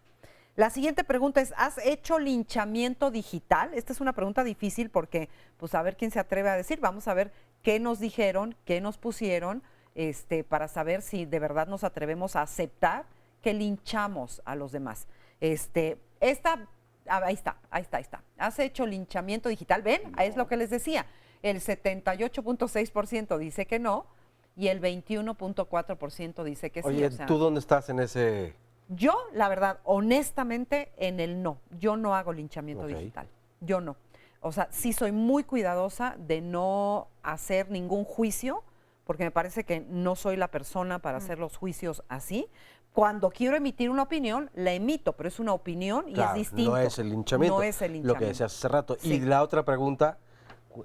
La siguiente pregunta es: ¿has hecho linchamiento digital? Esta es una pregunta difícil porque, pues, a ver quién se atreve a decir. Vamos a ver qué nos dijeron, qué nos pusieron, para saber si de verdad nos atrevemos a aceptar que linchamos a los demás. Ahí está. ¿Has hecho linchamiento digital? ¿Ven? Es lo que les decía. El 78.6% dice que no y el 21.4% dice que sí. Oye, o sea, ¿tú dónde estás en ese...? yo, la verdad, honestamente, en el no. Yo no hago linchamiento digital. Yo no. O sea, sí soy muy cuidadosa de no hacer ningún juicio, porque me parece que no soy la persona para hacer los juicios así. Cuando quiero emitir una opinión, la emito, pero es una opinión y Claro, es distinto. no es el linchamiento. No es el linchamiento. Lo que decías hace rato. Sí. Y la otra pregunta,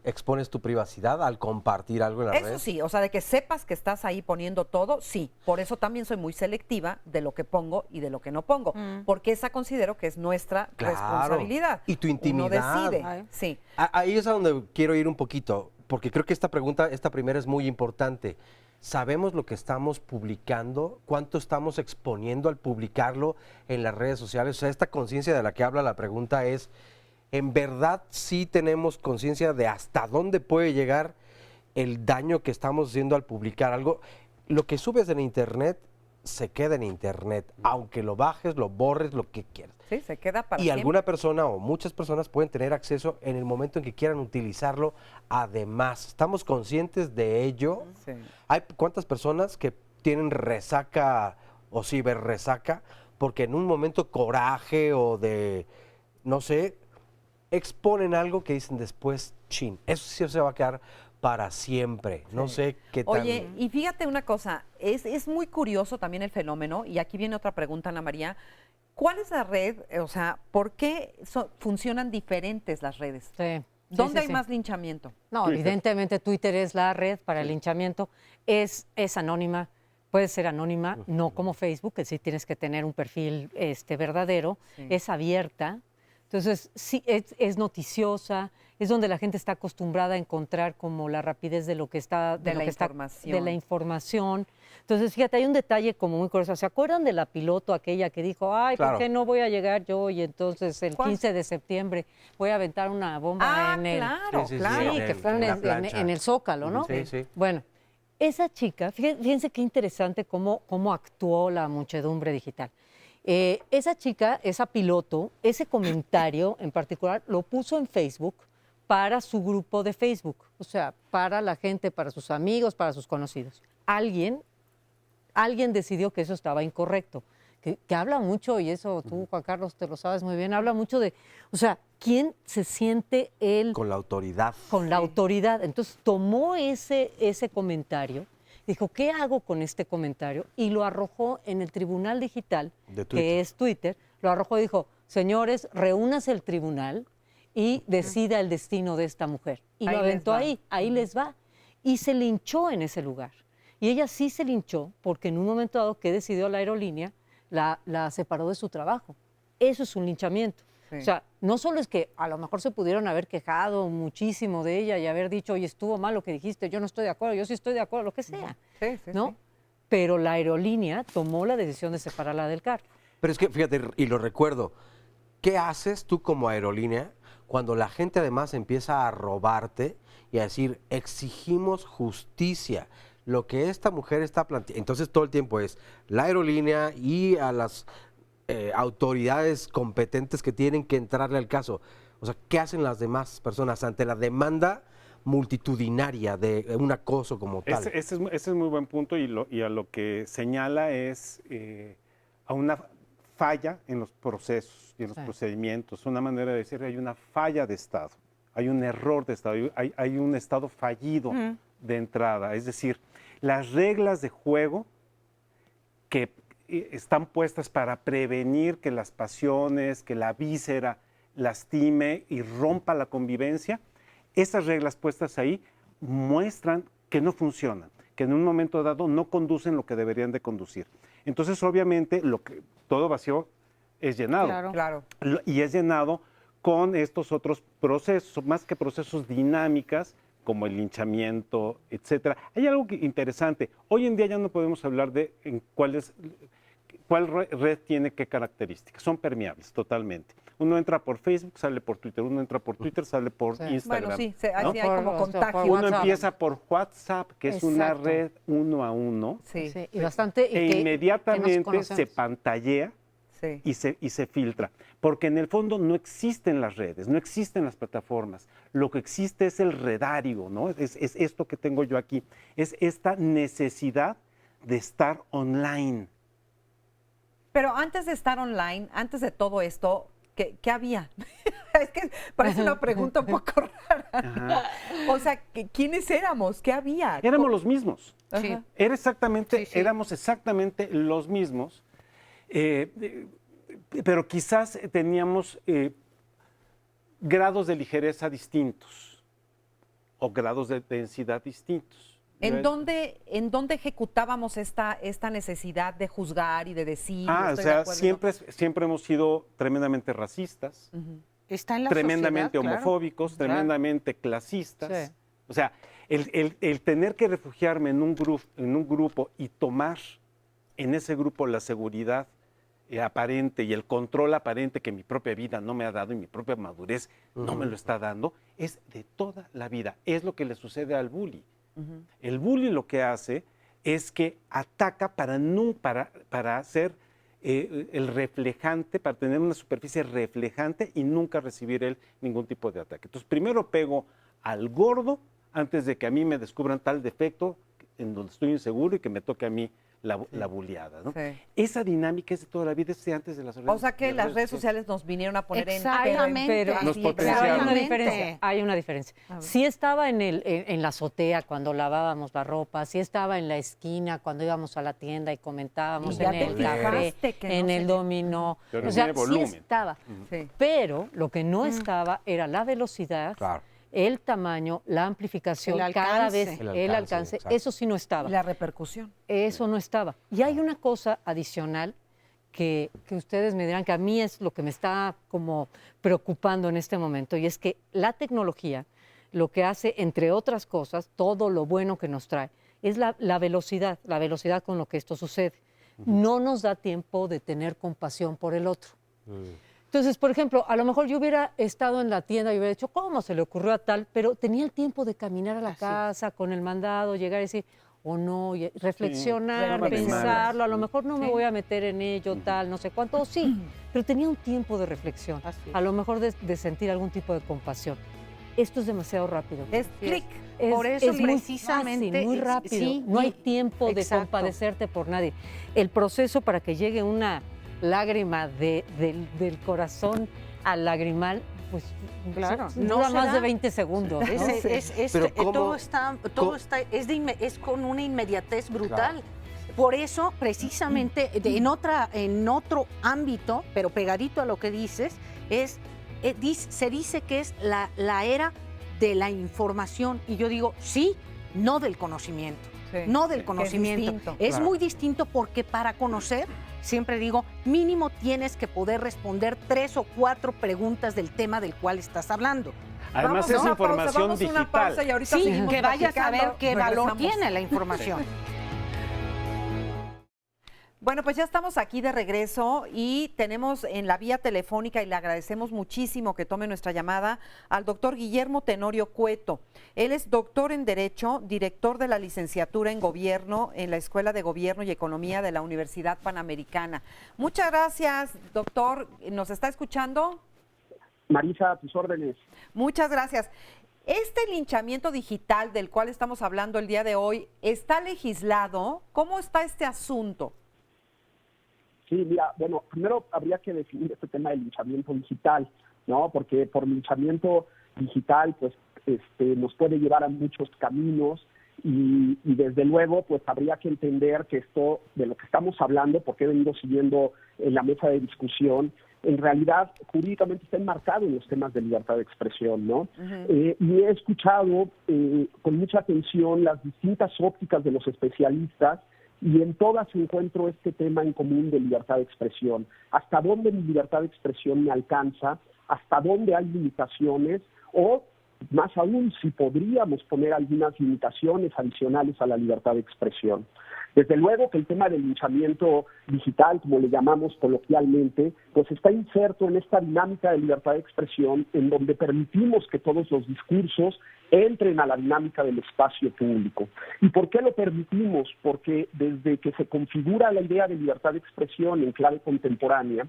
¿expones tu privacidad al compartir algo en la red? Eso sí, o sea, de que sepas que estás ahí poniendo todo, sí. Por eso también soy muy selectiva de lo que pongo y de lo que no pongo, porque esa considero que es nuestra responsabilidad. Y tu intimidad. Uno decide, sí. Ahí es a donde quiero ir un poquito, porque creo que esta pregunta, esta primera es muy importante. ¿Sabemos lo que estamos publicando? ¿Cuánto estamos exponiendo al publicarlo en las redes sociales? O sea, esta conciencia de la que habla la pregunta es... ¿En verdad sí tenemos conciencia de hasta dónde puede llegar el daño que estamos haciendo al publicar algo? Lo que subes en internet se queda en internet, aunque lo bajes, lo borres, lo que quieras. Sí, se queda para Y siempre. alguna persona o muchas personas pueden tener acceso en el momento en que quieran utilizarlo. Además, ¿estamos conscientes de ello? Sí. ¿Hay cuántas personas que tienen resaca o ciberresaca porque en un momento coraje o de, no sé, exponen algo que dicen después, chin, eso sí se va a quedar para siempre. No sé qué tan... Oye, y fíjate una cosa, es muy curioso también el fenómeno, y aquí viene otra pregunta, Ana María. ¿Cuál es la red? O sea, ¿por qué funcionan diferentes las redes? Sí. ¿Dónde Sí, hay sí. más linchamiento? No, Twitter. evidentemente Twitter es la red para el linchamiento. Es anónima, puede ser anónima, no como Facebook, que sí tienes que tener un perfil verdadero. Sí. Es abierta. Entonces, sí, es noticiosa, es donde la gente está acostumbrada a encontrar como la rapidez de lo que está... De lo la que está- información. de la información. Entonces, fíjate, hay un detalle como muy curioso. ¿Se acuerdan de la piloto aquella que dijo, ay, Claro. ¿por qué no voy a llegar yo? Y entonces el ¿Cuál? 15 de septiembre voy a aventar una bomba en el... claro, Sí, sí, sí, claro. Sí, que fue en la el, plancha. en el Zócalo, ¿no? Sí, sí. Bueno, esa chica, fíjense qué interesante cómo actuó la muchedumbre digital. Esa chica, esa piloto, ese comentario en particular lo puso en Facebook para su grupo de Facebook, o sea, para la gente, para sus amigos, para sus conocidos. Alguien decidió que eso estaba incorrecto, que habla mucho, y eso tú, Juan Carlos, te lo sabes muy bien, habla mucho de, o sea, ¿quién se siente él Con la autoridad. con la autoridad? Entonces tomó ese comentario, dijo, ¿qué hago con este comentario? Y lo arrojó en el tribunal digital, De Twitter. que es Twitter, lo arrojó y dijo, señores, reúnase el tribunal y decida el destino de esta mujer. Y Ahí lo les aventó va. ahí les va. Y se linchó en ese lugar. Y ella sí se linchó porque en un momento dado que decidió la aerolínea, la separó de su trabajo. Eso es un linchamiento. Sí. O sea, no solo es que a lo mejor se pudieron haber quejado muchísimo de ella y haber dicho, oye, estuvo mal lo que dijiste, yo no estoy de acuerdo, yo sí estoy de acuerdo, lo que sea, Sí, sí, ¿no? sí. Pero la aerolínea tomó la decisión de separarla del cargo. Pero es que, fíjate, y lo recuerdo, ¿qué haces tú como aerolínea cuando la gente además empieza a robarte y a decir, exigimos justicia? Lo que esta mujer está planteando, entonces todo el tiempo es la aerolínea y a las autoridades competentes que tienen que entrarle al caso. O sea, ¿qué hacen las demás personas ante la demanda multitudinaria de un acoso como tal? Ese es muy buen punto y a lo que señala es a una falla en los procesos y en los Sí. procedimientos. Una manera de decir, hay una falla de Estado, hay un error de Estado, hay un Estado fallido de entrada. Es decir, las reglas de juego que están puestas para prevenir que las pasiones, que la víscera lastime y rompa la convivencia, esas reglas puestas ahí muestran que no funcionan, que en un momento dado no conducen lo que deberían de conducir. Entonces, obviamente, todo vacío es llenado. Claro. Claro. Y es llenado con estos otros procesos, más que procesos dinámicas, como el linchamiento, etcétera. Hay algo interesante. Hoy en día ya no podemos hablar de cuál red tiene qué características. Son permeables totalmente. Uno entra por Facebook, sale por Twitter. Uno entra por Twitter, sale por Sí. Instagram. Bueno, sí, ¿no? así hay como Por- o sea, contagio. por Uno WhatsApp. empieza por WhatsApp, que es una Exacto. red uno a uno, Sí, Sí, y bastante... y e que inmediatamente nos se conocemos. pantallea sí. y se filtra. Porque en el fondo no existen las redes, no existen las plataformas. Lo que existe es el redario, ¿no? Es esto que tengo yo aquí. Es esta necesidad de estar online. Pero antes de estar online, antes de todo esto, ¿qué había? Es que parece una pregunta un poco rara. Ajá. O sea, ¿quiénes éramos? ¿Qué había? Éramos los mismos. Ajá. Sí. Éramos exactamente los mismos, pero quizás teníamos grados de ligereza distintos o grados de densidad distintos. ¿En dónde ejecutábamos esta necesidad de juzgar y de decir? O estoy de sea, acuerdo, siempre hemos sido tremendamente racistas, no? Ujú. Está en la tremendamente sociedad, claro. homofóbicos, Claro. tremendamente clasistas. Sí. O sea, el tener que refugiarme en un grupo y tomar en ese grupo la seguridad aparente y el control aparente que mi propia vida no me ha dado y mi propia madurez no me lo está dando, es de toda la vida. Es lo que le sucede al bully. Ujú. El bully lo que hace es que ataca para ser el reflejante, para tener una superficie reflejante y nunca recibir él ningún tipo de ataque. Entonces, primero pego al gordo antes de que a mí me descubran tal defecto en donde estoy inseguro y que me toque a mí la buleada, ¿no? Sí. Esa dinámica es de toda la vida, es de antes de las redes. O sea que las redes sociales nos vinieron a poner Exactamente. pero Nos así, potenciaron. Hay una diferencia. Sí estaba en la azotea cuando lavábamos la ropa, sí estaba en la esquina cuando íbamos a la tienda y comentábamos Y ya en te el fijaste café, que en no el se- dominó. Pero O sea, tiene sí volumen. estaba. Sí. Pero lo que no estaba era la velocidad, Claro. el tamaño, la amplificación, El cada alcance. vez El el alcance, alcance. exacto. Eso sí no estaba. Y la repercusión. Eso no estaba. Y hay una cosa adicional que ustedes me dirán que a mí es lo que me está como preocupando en este momento, y es que la tecnología lo que hace, entre otras cosas, todo lo bueno que nos trae, es la velocidad con lo que esto sucede. No nos da tiempo de tener compasión por el otro. Entonces, por ejemplo, a lo mejor yo hubiera estado en la tienda y hubiera dicho, ¿cómo se le ocurrió a tal? Pero tenía el tiempo de caminar a la casa con el mandado, llegar y decir, o no, y reflexionar, Sí, pensarlo, a lo mejor no me Sí. voy a meter en ello, tal, no sé cuánto, o sí, pero tenía un tiempo de reflexión, Así es. a lo mejor de sentir algún tipo de compasión. Esto es demasiado rápido. Es clic. Por eso es muy precisamente fácil, muy es- rápido. sí, no hay y- tiempo de exacto. compadecerte por nadie. El proceso para que llegue una lágrima del corazón al lagrimal, pues Claro, dura no se más da. de 20 segundos. ¿no? Pero ¿cómo- todo está, es con una inmediatez brutal. Por eso, precisamente, en otro ámbito, pero pegadito a lo que dices, se dice que es la era de la información. Y yo digo, sí, no del conocimiento. Sí, No del que es conocimiento. distinto. Es Claro. muy distinto porque para conocer, siempre digo, mínimo tienes que poder responder 3 o 4 preguntas del tema del cual estás hablando. Además Vamos a es una pausa, información vamos a una digital. pausa y ahorita Sí, seguimos que vayas a ver platicando. qué valor Regresamos. tiene la información. Bueno, pues ya estamos aquí de regreso y tenemos en la vía telefónica, y le agradecemos muchísimo que tome nuestra llamada, al doctor Guillermo Tenorio Cueto. Él es doctor en Derecho, director de la licenciatura en Gobierno en la Escuela de Gobierno y Economía de la Universidad Panamericana. Muchas gracias, doctor. ¿Nos está escuchando? Marisa, a tus órdenes. Muchas gracias. Este linchamiento digital del cual estamos hablando el día de hoy, ¿está legislado? ¿Cómo está este asunto? Sí, mira, bueno, primero habría que definir este tema del linchamiento digital, ¿no? Porque por linchamiento digital, pues, nos puede llevar a muchos caminos y desde luego, pues, habría que entender que esto, de lo que estamos hablando, porque he venido siguiendo en la mesa de discusión, en realidad jurídicamente está enmarcado en los temas de libertad de expresión, ¿no? Y he escuchado con mucha atención las distintas ópticas de los especialistas y en todas encuentro este tema en común de libertad de expresión. ¿Hasta dónde mi libertad de expresión me alcanza? ¿Hasta dónde hay limitaciones? O, más aún, si podríamos poner algunas limitaciones adicionales a la libertad de expresión. Desde luego que el tema del linchamiento digital, como le llamamos coloquialmente, pues está inserto en esta dinámica de libertad de expresión en donde permitimos que todos los discursos entren a la dinámica del espacio público. ¿Y por qué lo permitimos? Porque desde que se configura la idea de libertad de expresión en clave contemporánea,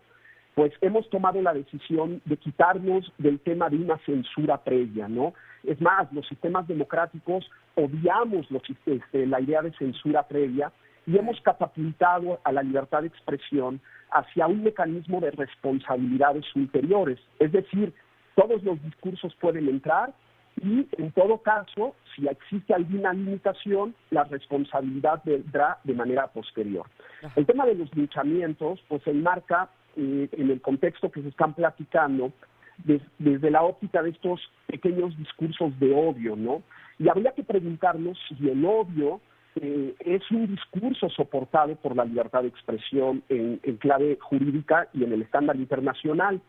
pues hemos tomado la decisión de quitarnos del tema de una censura previa, ¿no? Es más, los sistemas democráticos odiamos la idea de censura previa y hemos catapultado a la libertad de expresión hacia un mecanismo de responsabilidades ulteriores. Es decir, todos los discursos pueden entrar y, en todo caso, si existe alguna limitación, la responsabilidad vendrá de manera posterior. El tema de los linchamientos, pues, se enmarca en el contexto que se están platicando desde la óptica de estos pequeños discursos de odio, ¿no? Y habría que preguntarnos si el odio es un discurso soportado por la libertad de expresión en clave jurídica y en el estándar internacional.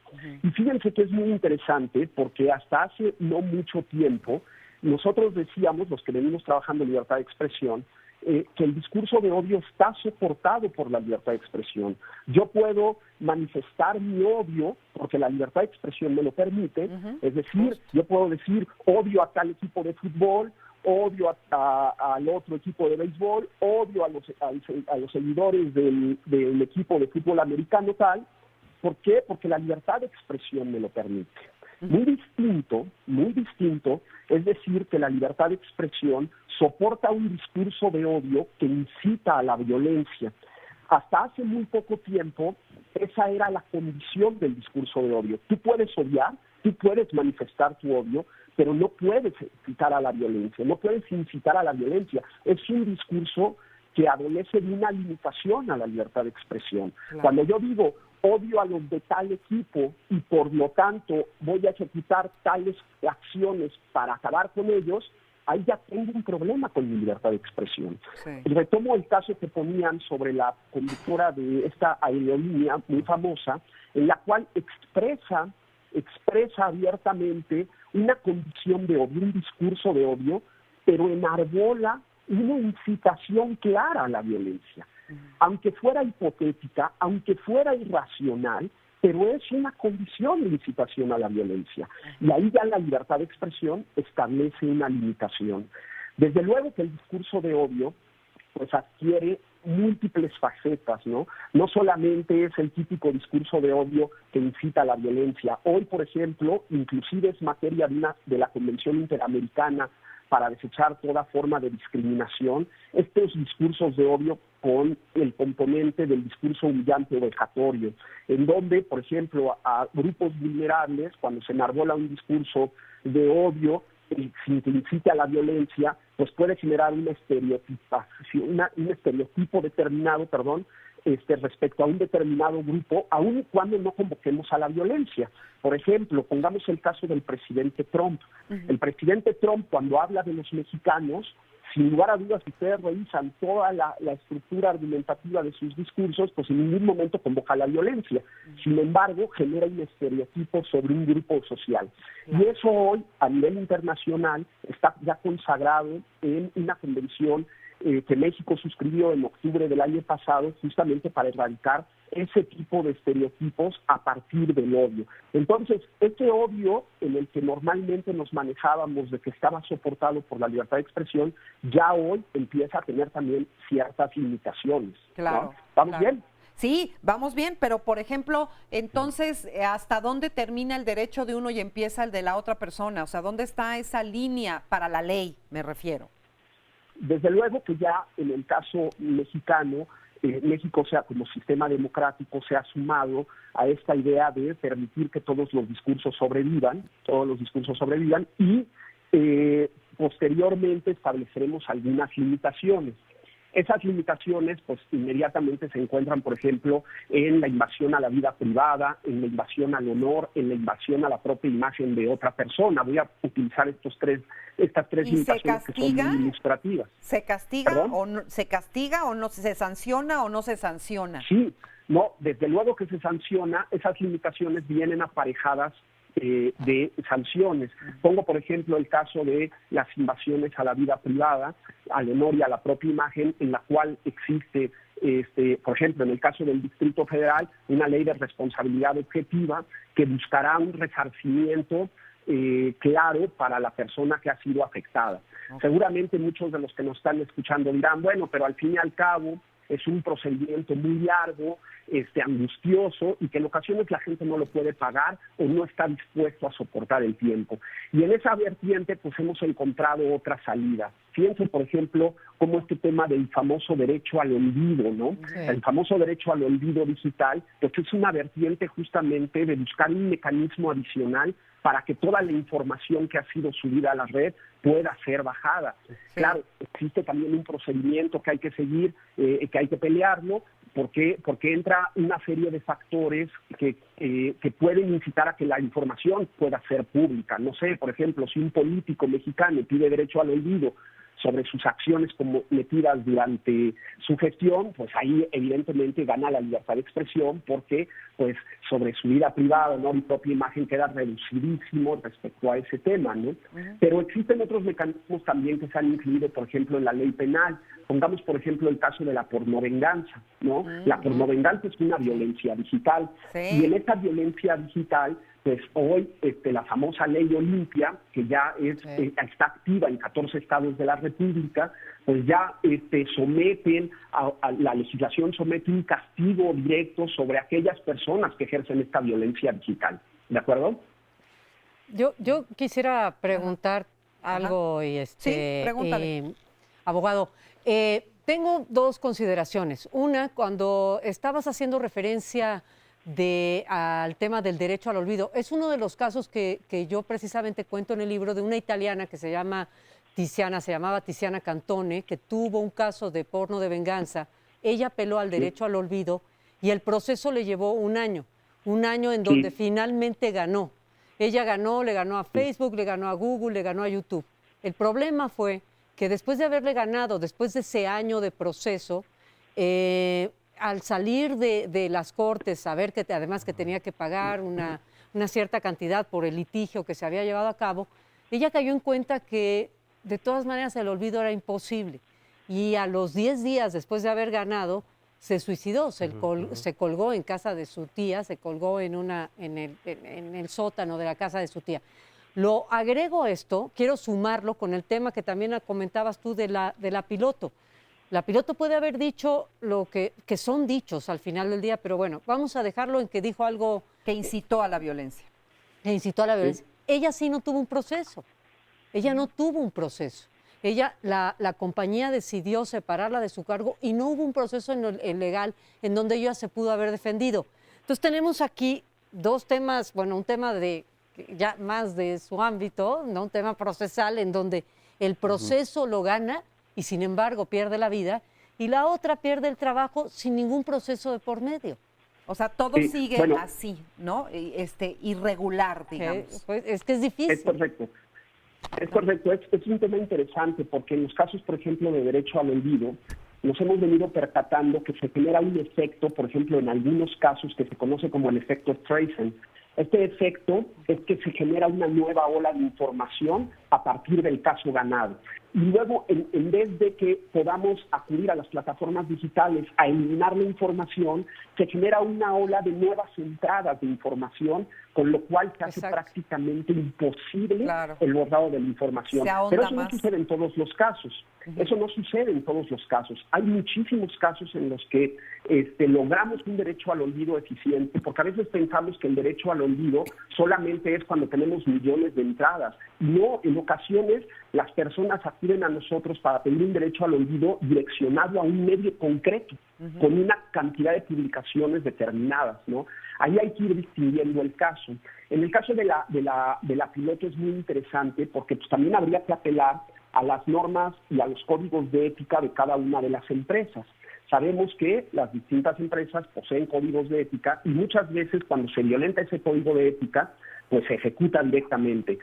Y fíjense que es muy interesante porque hasta hace no mucho tiempo nosotros decíamos, los que venimos trabajando en libertad de expresión, que el discurso de odio está soportado por la libertad de expresión. Yo puedo manifestar mi odio porque la libertad de expresión me lo permite, es decir, yo puedo decir odio a tal equipo de fútbol, odio al otro equipo de béisbol, odio a los seguidores del equipo de fútbol americano tal. ¿Por qué? Porque la libertad de expresión me lo permite. Muy distinto es decir que la libertad de expresión soporta un discurso de odio que incita a la violencia. Hasta hace muy poco tiempo, esa era la condición del discurso de odio. Tú puedes odiar, tú puedes manifestar tu odio, pero no puedes incitar a la violencia, no puedes incitar a la violencia. Es un discurso que adolece de una limitación a la libertad de expresión. Claro. Cuando yo digo odio a los de tal equipo y por lo tanto voy a ejecutar tales acciones para acabar con ellos, ahí ya tengo un problema con mi libertad de expresión. Sí. Retomo el caso que ponían sobre la conductora de esta aerolínea muy famosa, en la cual expresa abiertamente una condición de odio, un discurso de odio, pero enarbola una incitación clara a la violencia. Aunque fuera hipotética, aunque fuera irracional, pero es una condición de incitación a la violencia. Y ahí ya la libertad de expresión establece una limitación. Desde luego que el discurso de odio pues adquiere múltiples facetas, ¿no? No solamente es el típico discurso de odio que incita a la violencia. Hoy, por ejemplo, inclusive es materia de la Convención Interamericana para desechar toda forma de discriminación, estos discursos de odio con el componente del discurso humillante o vejatorio, en donde, por ejemplo, a grupos vulnerables, cuando se enarbola un discurso de odio, sin que incite a la violencia, pues puede generar un estereotipo determinado, respecto a un determinado grupo, aun cuando no convoquemos a la violencia. Por ejemplo, pongamos el caso del presidente Trump. El presidente Trump, cuando habla de los mexicanos, sin lugar a dudas, si ustedes revisan toda la estructura argumentativa de sus discursos, pues en ningún momento convoca la violencia. Sin embargo, genera un estereotipo sobre un grupo social. Y eso hoy, a nivel internacional, está ya consagrado en una convención que México suscribió en octubre del año pasado, justamente para erradicar ese tipo de estereotipos a partir del odio. Entonces, este odio en el que normalmente nos manejábamos de que estaba soportado por la libertad de expresión, ya hoy empieza a tener también ciertas limitaciones. Claro. ¿No? ¿Vamos bien? Sí, vamos bien, pero por ejemplo, entonces, ¿hasta dónde termina el derecho de uno y empieza el de la otra persona? O sea, ¿dónde está esa línea para la ley, me refiero? Desde luego que ya en el caso mexicano, México, sea como sistema democrático, se ha sumado a esta idea de permitir que todos los discursos sobrevivan y posteriormente estableceremos algunas limitaciones. Esas limitaciones, pues, inmediatamente se encuentran, por ejemplo, en la invasión a la vida privada, en la invasión al honor, en la invasión a la propia imagen de otra persona. Voy a utilizar estas tres limitaciones que son muy ilustrativas. ¿Se castiga o no se sanciona o no se sanciona? Sí, no, desde luego que se sanciona. Esas limitaciones vienen aparejadas de sanciones. Pongo, por ejemplo, el caso de las invasiones a la vida privada, al honor y a la propia imagen, en la cual existe, por ejemplo, en el caso del Distrito Federal, una ley de responsabilidad objetiva que buscará un resarcimiento claro para la persona que ha sido afectada. Okay. Seguramente muchos de los que nos están escuchando dirán, bueno, pero al fin y al cabo es un procedimiento muy largo, angustioso, y que en ocasiones la gente no lo puede pagar o no está dispuesto a soportar el tiempo. Y en esa vertiente pues hemos encontrado otra salida. Fíjense, por ejemplo, cómo este tema del famoso derecho al olvido, ¿no? Sí. El famoso derecho al olvido digital, pues es una vertiente justamente de buscar un mecanismo adicional para que toda la información que ha sido subida a la red pueda ser bajada. Sí. Claro, existe también un procedimiento que hay que seguir, que hay que pelearlo, porque entra una serie de factores que pueden incitar a que la información pueda ser pública. No sé, por ejemplo, si un político mexicano pide derecho al olvido sobre sus acciones cometidas durante su gestión, pues ahí evidentemente gana la libertad de expresión, porque pues sobre su vida privada, honor y propia imagen queda reducidísimo respecto a ese tema, ¿no? Pero existen otros mecanismos también que se han incluido, por ejemplo, en la ley penal. Pongamos, por ejemplo, el caso de la pornovenganza, ¿no? La pornovenganza es una violencia digital, y en esta violencia digital, pues hoy la famosa ley Olimpia, que ya está activa en 14 estados de la República, pues ya someten a la legislación, somete un castigo directo sobre aquellas personas que ejercen esta violencia digital. ¿De acuerdo? Yo quisiera preguntar algo y Sí, pregúntale. abogado, tengo dos consideraciones. Una, cuando estabas haciendo referencia al tema del derecho al olvido, es uno de los casos que yo precisamente cuento en el libro de una italiana que se llamaba Tiziana Cantone, que tuvo un caso de porno de venganza. Ella apeló al derecho al olvido y el proceso le llevó un año en donde finalmente ganó. Ella ganó, le ganó a Facebook, le ganó a Google, le ganó a YouTube. El problema fue que después de haberle ganado, después de ese año de proceso, al salir de las cortes, saber que además que tenía que pagar una cierta cantidad por el litigio que se había llevado a cabo, ella cayó en cuenta que de todas maneras el olvido era imposible. Y a los 10 días después de haber ganado, se suicidó, se colgó en casa de su tía, se colgó en el sótano de la casa de su tía. Lo agrego esto, quiero sumarlo con el tema que también comentabas tú de la piloto. La piloto puede haber dicho lo que son dichos al final del día, pero bueno, vamos a dejarlo en que dijo algo... Que incitó a la violencia. Que incitó a la violencia. Ella sí no tuvo un proceso. Ella no tuvo un proceso. La compañía decidió separarla de su cargo y no hubo un proceso legal en donde ella se pudo haber defendido. Entonces tenemos aquí dos temas, bueno, un tema ya más de su ámbito, ¿no? Un tema procesal en donde el proceso lo gana y sin embargo pierde la vida, y la otra pierde el trabajo sin ningún proceso de por medio. O sea, todo sigue así, ¿no? Irregular, digamos. Pues es que es difícil. Es correcto. Es correcto, es un tema interesante porque en los casos, por ejemplo, de derecho al olvido, nos hemos venido percatando que se genera un efecto, por ejemplo, en algunos casos que se conoce como el efecto Streisand. Este efecto es que se genera una nueva ola de información a partir del caso ganado. Y luego, en vez de que podamos acudir a las plataformas digitales a eliminar la información, se genera una ola de nuevas entradas de información, con lo cual se hace prácticamente imposible el borrado de la información. Pero eso no sucede en todos los casos. Eso no sucede en todos los casos. Hay muchísimos casos en los que logramos un derecho al olvido eficiente, porque a veces pensamos que el derecho al olvido solamente es cuando tenemos millones de entradas. No, en ocasiones las personas acuden a nosotros para pedir un derecho al olvido direccionado a un medio concreto, con una cantidad de publicaciones determinadas, ¿no? Ahí hay que ir distinguiendo el caso. En el caso de la piloto es muy interesante porque pues, también habría que apelar a las normas y a los códigos de ética de cada una de las empresas. Sabemos que las distintas empresas poseen códigos de ética y muchas veces cuando se violenta ese código de ética, pues se ejecuta directamente.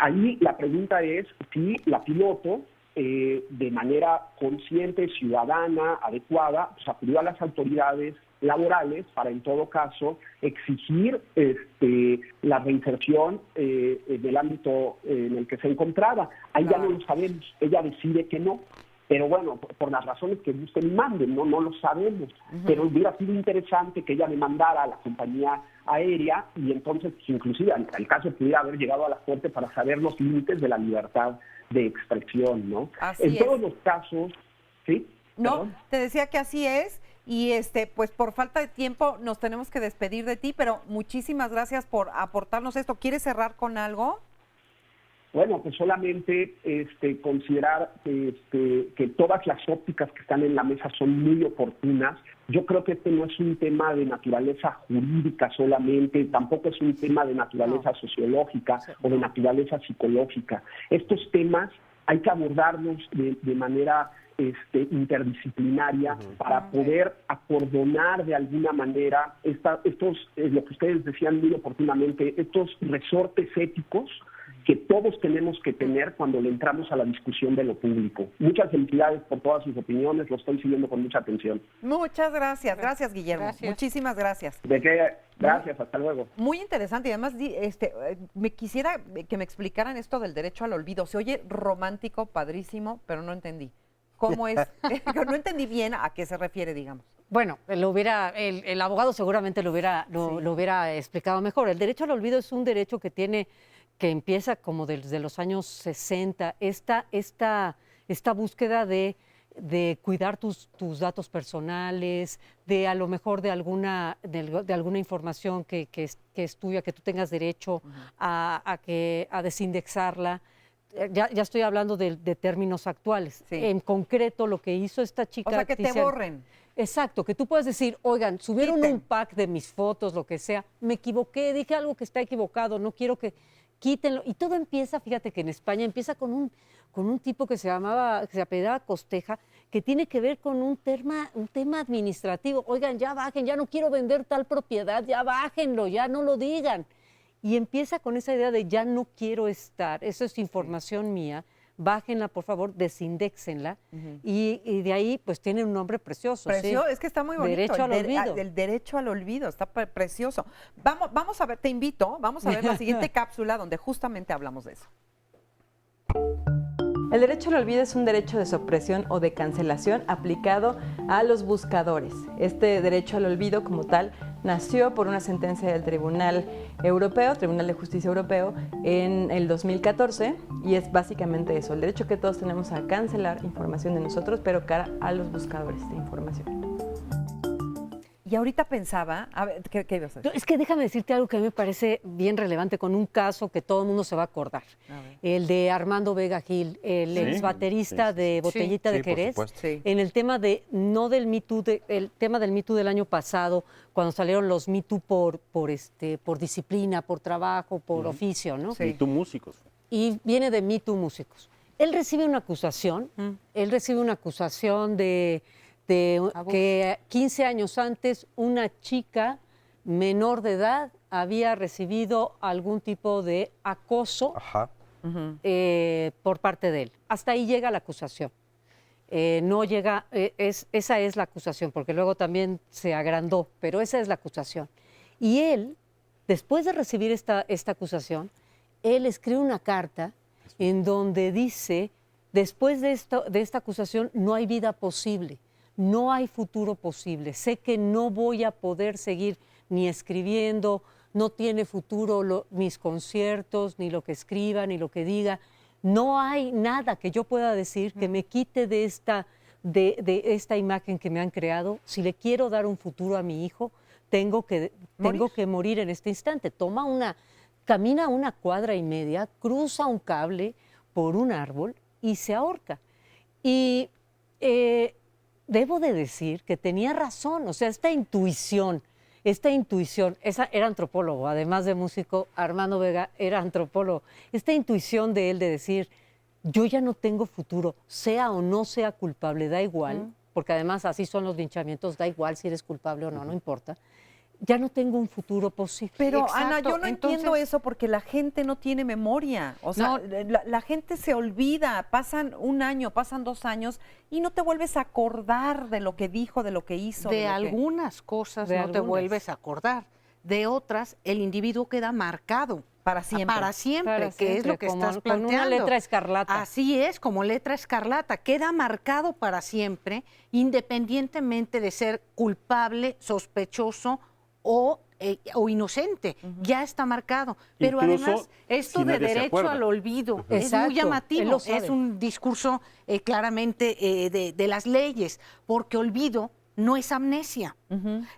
Ahí la pregunta es si la piloto, de manera consciente, ciudadana, adecuada, pues acudió a las autoridades laborales para, en todo caso, exigir la reinserción del ámbito en el que se encontraba. Ahí ya no lo sabemos. Ella decide que no. Pero bueno, por las razones que gusten y manden, no lo sabemos. Pero hubiera sido interesante que ella demandara a la compañía aérea y entonces, inclusive, en el caso pudiera haber llegado a la corte para saber los límites de la libertad de expresión, ¿no? En todos los casos, ¿sí? No, ¿Perdón? te decía que así es. Y pues por falta de tiempo nos tenemos que despedir de ti, pero muchísimas gracias por aportarnos esto. ¿Quieres cerrar con algo? Bueno, pues solamente considerar que todas las ópticas que están en la mesa son muy oportunas. Yo creo que este no es un tema de naturaleza jurídica solamente, tampoco es un tema de naturaleza sociológica o de naturaleza psicológica. Estos temas hay que abordarlos de manera interdisciplinaria para poder acordonar de alguna manera estos, lo que ustedes decían muy oportunamente, estos resortes éticos que todos tenemos que tener cuando le entramos a la discusión de lo público. Muchas felicidades por todas sus opiniones, lo estoy siguiendo con mucha atención. Muchas gracias, gracias Guillermo, muchísimas gracias. ¿De qué? Gracias, hasta luego. Muy interesante y además me quisiera que me explicaran esto del derecho al olvido. Se oye romántico, padrísimo, pero no entendí. ¿Cómo es? No entendí bien a qué se refiere, digamos. Bueno, el abogado seguramente lo hubiera explicado mejor. El derecho al olvido es un derecho que empieza como desde los años 60, esta búsqueda de de cuidar tus datos personales, de a lo mejor de alguna información que es tuya, que tú tengas derecho a desindexarla. Ya estoy hablando de términos actuales. Sí. En concreto, lo que hizo esta chica... O sea, que te borren. Exacto, que tú puedes decir, oigan, subieron un pack de mis fotos, lo que sea, me equivoqué, dije algo que está equivocado, no quiero que quítenlo. Y todo empieza, fíjate que en España empieza con un tipo que se apellidaba Costeja, que tiene que ver con un tema administrativo. Oigan, ya bajen, ya no quiero vender tal propiedad, ya bájenlo, ya no lo digan. Y empieza con esa idea de ya no quiero estar, eso es información mía, bájenla, por favor, desindéxenla. Y de ahí, pues, tiene un nombre precioso. Precioso, ¿sí? Es que está muy bonito. Derecho al olvido. El derecho al olvido, está precioso. Vamos a ver, te invito, vamos a ver la siguiente cápsula donde justamente hablamos de eso. El derecho al olvido es un derecho de supresión o de cancelación aplicado a los buscadores. Este derecho al olvido, como tal, nació por una sentencia del Tribunal de Justicia Europeo, en el 2014, y es básicamente eso, el derecho que todos tenemos a cancelar información de nosotros, pero cara a los buscadores de información. Y ahorita pensaba, a ver, ¿qué ibas a decir? Es que déjame decirte algo que a mí me parece bien relevante con un caso que todo el mundo se va a acordar. El de Armando Vega Gil, el ex baterista de Botellita de Jerez, en el tema de, no del Me Too, el tema del Me Too del año pasado, cuando salieron los Me Too por disciplina, por trabajo, por oficio, ¿no? Me Too músicos. Y viene de Me Too músicos. Él recibe una acusación, de que 15 años antes una chica menor de edad había recibido algún tipo de acoso por parte de él. Hasta ahí llega la acusación. No llega, esa es la acusación, porque luego también se agrandó, pero esa es la acusación. Y él, después de recibir esta acusación, él escribe una carta en donde dice, después de esta acusación no hay vida posible. No hay futuro posible. Sé que no voy a poder seguir ni escribiendo, no tiene futuro mis conciertos, ni lo que escriba, ni lo que diga. No hay nada que yo pueda decir que me quite de esta imagen que me han creado. Si le quiero dar un futuro a mi hijo, tengo que morir en este instante. Camina 1,5 cuadras, cruza un cable por un árbol y se ahorca. Y debo de decir que tenía razón, o sea, esta intuición, era antropólogo, además de músico, Armando Vega era antropólogo, esta intuición de él de decir, yo ya no tengo futuro, sea o no sea culpable, da igual, porque además así son los linchamientos, da igual si eres culpable o no, no importa. Ya no tengo un futuro posible. Pero, Exacto. Ana, yo no entiendo eso porque la gente no tiene memoria. O sea, la gente se olvida, pasan 1 año, pasan 2 años y no te vuelves a acordar de lo que dijo, de lo que hizo. De algunas cosas no te vuelves a acordar. De otras, el individuo queda marcado. Para siempre. Para siempre, que es lo que estás planteando. Con una letra escarlata. Así es, como letra escarlata. Queda marcado para siempre, independientemente de ser culpable, sospechoso o inocente, ya está marcado. Pero incluso además, esto si de nadie se derecho acuerda. al olvido es Exacto, muy llamativo, es un discurso claramente de las leyes, porque olvido no es amnesia.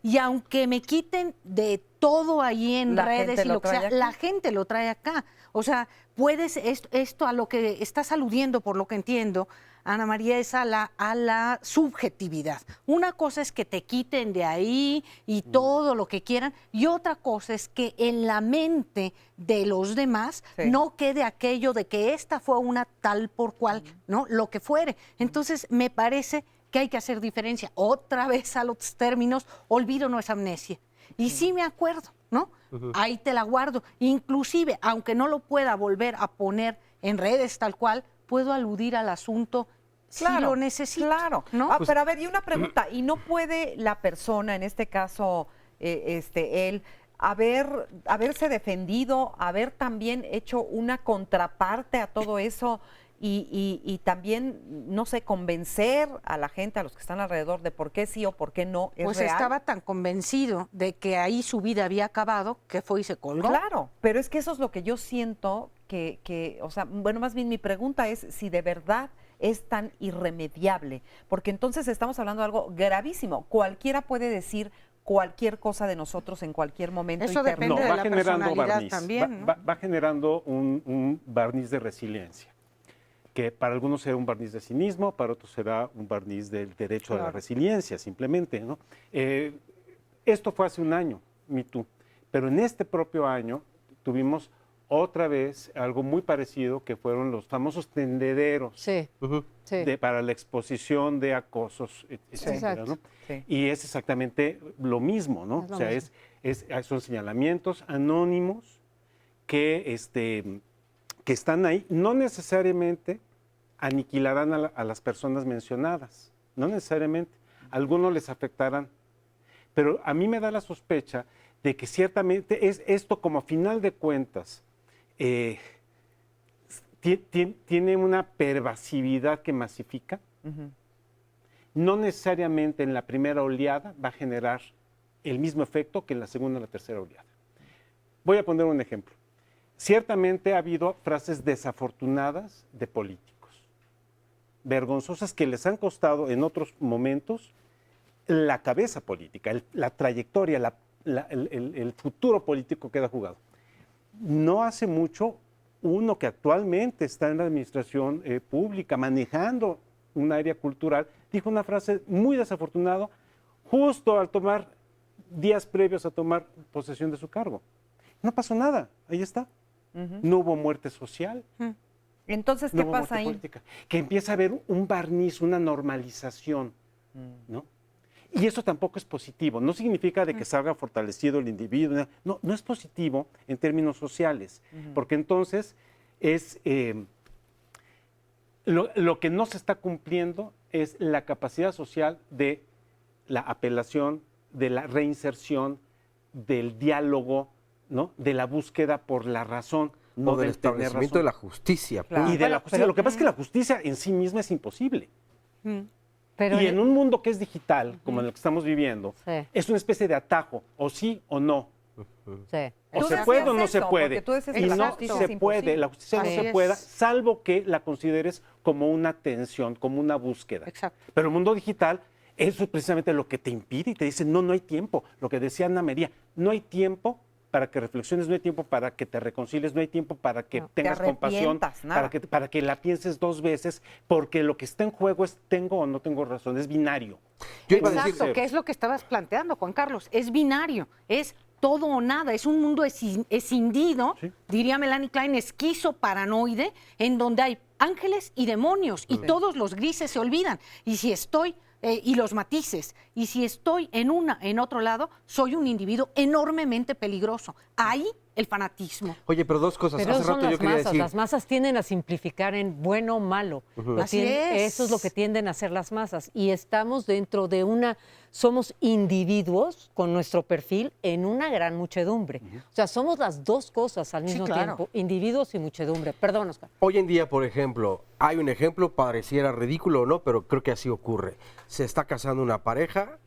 Y aunque me quiten de todo ahí en redes y lo que sea, la gente lo trae acá. O sea, puedes, esto a lo que estás aludiendo, por lo que entiendo, Ana María, es a la subjetividad. Una cosa es que te quiten de ahí y todo lo que quieran, y otra cosa es que en la mente de los demás no quede aquello de que esta fue una tal por cual, ¿no? Lo que fuere. Entonces, me parece que hay que hacer diferencia. Otra vez a los términos, olvido no es amnesia. Y sí me acuerdo, ¿no? Ahí te la guardo. Inclusive, aunque no lo pueda volver a poner en redes tal cual, puedo aludir al asunto si lo necesito. Claro, ¿no? Pero a ver, y una pregunta, ¿y no puede la persona, en este caso, él, haberse defendido, haber también hecho una contraparte a todo eso y también, no sé, convencer a la gente, a los que están alrededor de por qué sí o por qué no es pues real? Estaba tan convencido de que ahí su vida había acabado que fue y se colgó. Claro, pero es que eso es lo que yo siento que o sea, bueno, más bien mi pregunta es si de verdad es tan irremediable? Porque entonces estamos hablando de algo gravísimo. Cualquiera puede decir cualquier cosa de nosotros en cualquier momento. Eso depende de la personalidad también, ¿no? Va generando un barniz de resiliencia, que para algunos será un barniz de cinismo, para otros será un barniz del derecho a la resiliencia, simplemente, ¿no? Esto fue hace un año, Me Too, pero en este propio año tuvimos otra vez algo muy parecido, que fueron los famosos tendederos para la exposición de acosos, etcétera, ¿no? Sí. Y es exactamente lo mismo, ¿no? O sea, son señalamientos anónimos que están ahí. No necesariamente aniquilarán a las personas mencionadas, no necesariamente. Algunos les afectarán. Pero a mí me da la sospecha de que ciertamente es esto, como a final de cuentas, tiene una pervasividad que masifica. No necesariamente en la primera oleada va a generar el mismo efecto que en la segunda o la tercera oleada. Voy a poner un ejemplo. Ciertamente ha habido frases desafortunadas de políticos, vergonzosas, que les han costado en otros momentos la cabeza política, la trayectoria, el futuro político queda jugado. No hace mucho, uno que actualmente está en la administración pública, manejando un área cultural, dijo una frase muy desafortunada justo al tomar, días previos a tomar posesión de su cargo. No pasó nada, ahí está. No hubo muerte social. Entonces, ¿qué pasa ahí? Política. Que empieza a haber un barniz, una normalización, ¿no? Y eso tampoco es positivo. No significa de que salga fortalecido el individuo. No, no es positivo en términos sociales, porque entonces es lo que no se está cumpliendo es la capacidad social de la apelación, de la reinserción, del diálogo, ¿no? De la búsqueda por la razón. No del establecimiento de la justicia. Claro. Y de la justicia. Lo que pasa es que la justicia en sí misma es imposible. Pero y en un mundo que es digital, como en el que estamos viviendo, es una especie de atajo, o sí o no. O se puede o no se puede. Y no se puede, la justicia no se puede, salvo que la consideres como una tensión, como una búsqueda. Exacto. Pero el mundo digital, eso es precisamente lo que te impide y te dice, no hay tiempo. Lo que decía Ana María, no hay tiempo para que reflexiones, no hay tiempo para que te reconcilies, no hay tiempo para que tengas compasión, para que la pienses dos veces, porque lo que está en juego es tengo o no tengo razón, es binario. Exacto, que es lo que estabas planteando, Juan Carlos, es binario, es todo o nada, es un mundo escindido, diría Melanie Klein, esquizoparanoide, en donde hay ángeles y demonios, y todos los grises se olvidan, y si estoy... y los matices. Y si estoy en otro lado, soy un individuo enormemente peligroso. Ahí el fanatismo. Oye, pero dos cosas. Pero hace rato yo quería decir... Las masas tienden a simplificar en bueno o malo. Así es. Eso es lo que tienden a hacer las masas. Y estamos dentro de somos individuos con nuestro perfil en una gran muchedumbre. O sea, somos las dos cosas al mismo tiempo, individuos y muchedumbre. Perdón, Oscar. Hoy en día, por ejemplo, hay un ejemplo, pareciera ridículo o no, pero creo que así ocurre. Se está casando una pareja,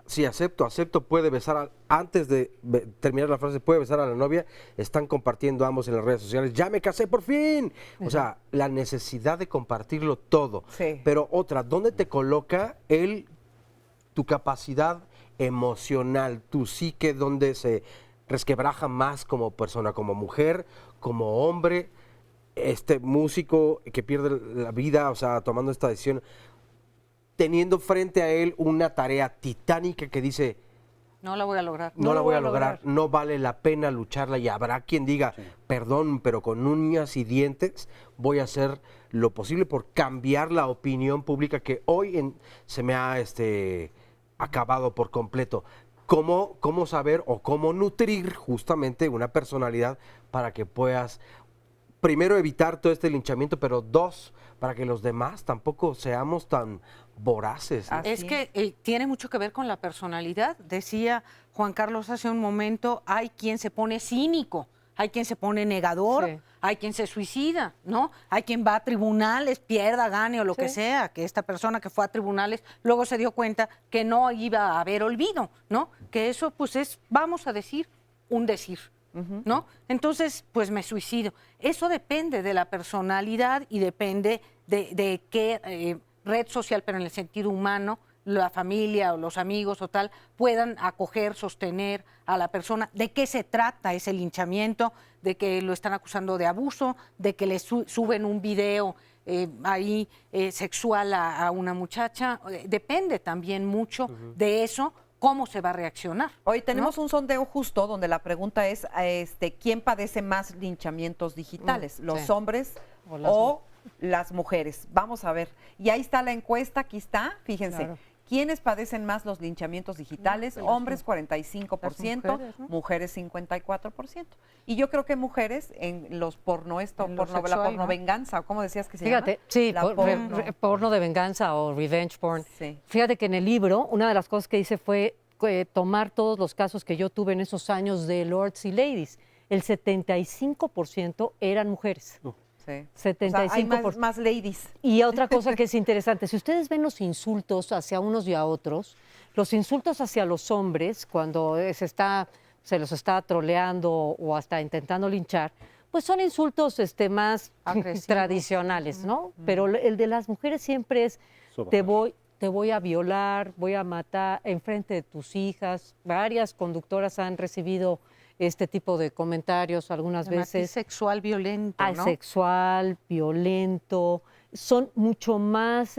sí, acepto, puede besar, antes de terminar la frase, puede besar a la novia, están compartiendo ambos en las redes sociales, ¡ya me casé por fin! O sea, la necesidad de compartirlo todo. Sí. Pero otra, ¿dónde te coloca tu capacidad emocional, tu psique, donde se resquebraja más como persona, como mujer, como hombre, este músico que pierde la vida, o sea, tomando esta decisión, teniendo frente a él una tarea titánica que dice, no la voy a lograr. No la voy a lograr, no vale la pena lucharla, y habrá quien diga, perdón, pero con uñas y dientes voy a hacer lo posible por cambiar la opinión pública que hoy se me ha acabado por completo. ¿Cómo saber o cómo nutrir justamente una personalidad para que puedas, primero, evitar todo este linchamiento, pero dos, para que los demás tampoco seamos tan voraces, ¿no? Es que tiene mucho que ver con la personalidad. Decía Juan Carlos hace un momento, hay quien se pone cínico, hay quien se pone negador, hay quien se suicida, ¿no? Hay quien va a tribunales, pierda, gane o lo que sea, que esta persona que fue a tribunales luego se dio cuenta que no iba a haber olvido, ¿no? Que eso pues es, vamos a decir, un decir. ¿No? Entonces, pues me suicido. Eso depende de la personalidad y depende de qué red social, pero en el sentido humano, la familia o los amigos o tal, puedan acoger, sostener a la persona. ¿De qué se trata ese linchamiento? De que lo están acusando de abuso, de que le suben un video sexual a una muchacha. Depende también mucho de eso, cómo se va a reaccionar. Hoy tenemos un sondeo justo donde la pregunta es, ¿quién padece más linchamientos digitales? ¿Los hombres o las mujeres? Vamos a ver. Y ahí está la encuesta, aquí está, fíjense. Claro. ¿Quiénes padecen más los linchamientos digitales? Hombres 45%, mujeres 54%. Y yo creo que mujeres en los porno, la pornovenganza, ¿cómo decías que se llama? Fíjate, sí, porno de venganza o revenge porn. Sí. Fíjate que en el libro, una de las cosas que hice fue tomar todos los casos que yo tuve en esos años de Lords y Ladies. El 75% eran mujeres. Sí. 75%. O sea, hay más ladies. Y otra cosa que es interesante, si ustedes ven los insultos hacia unos y a otros, los insultos hacia los hombres, cuando se los está troleando o hasta intentando linchar, pues son insultos más tradicionales, ¿no? Pero el de las mujeres siempre es, te voy a violar, voy a matar enfrente de tus hijas. Varias conductoras han recibido este tipo de comentarios algunas veces. Sexual violento, ¿no? Sexual, violento. Son mucho más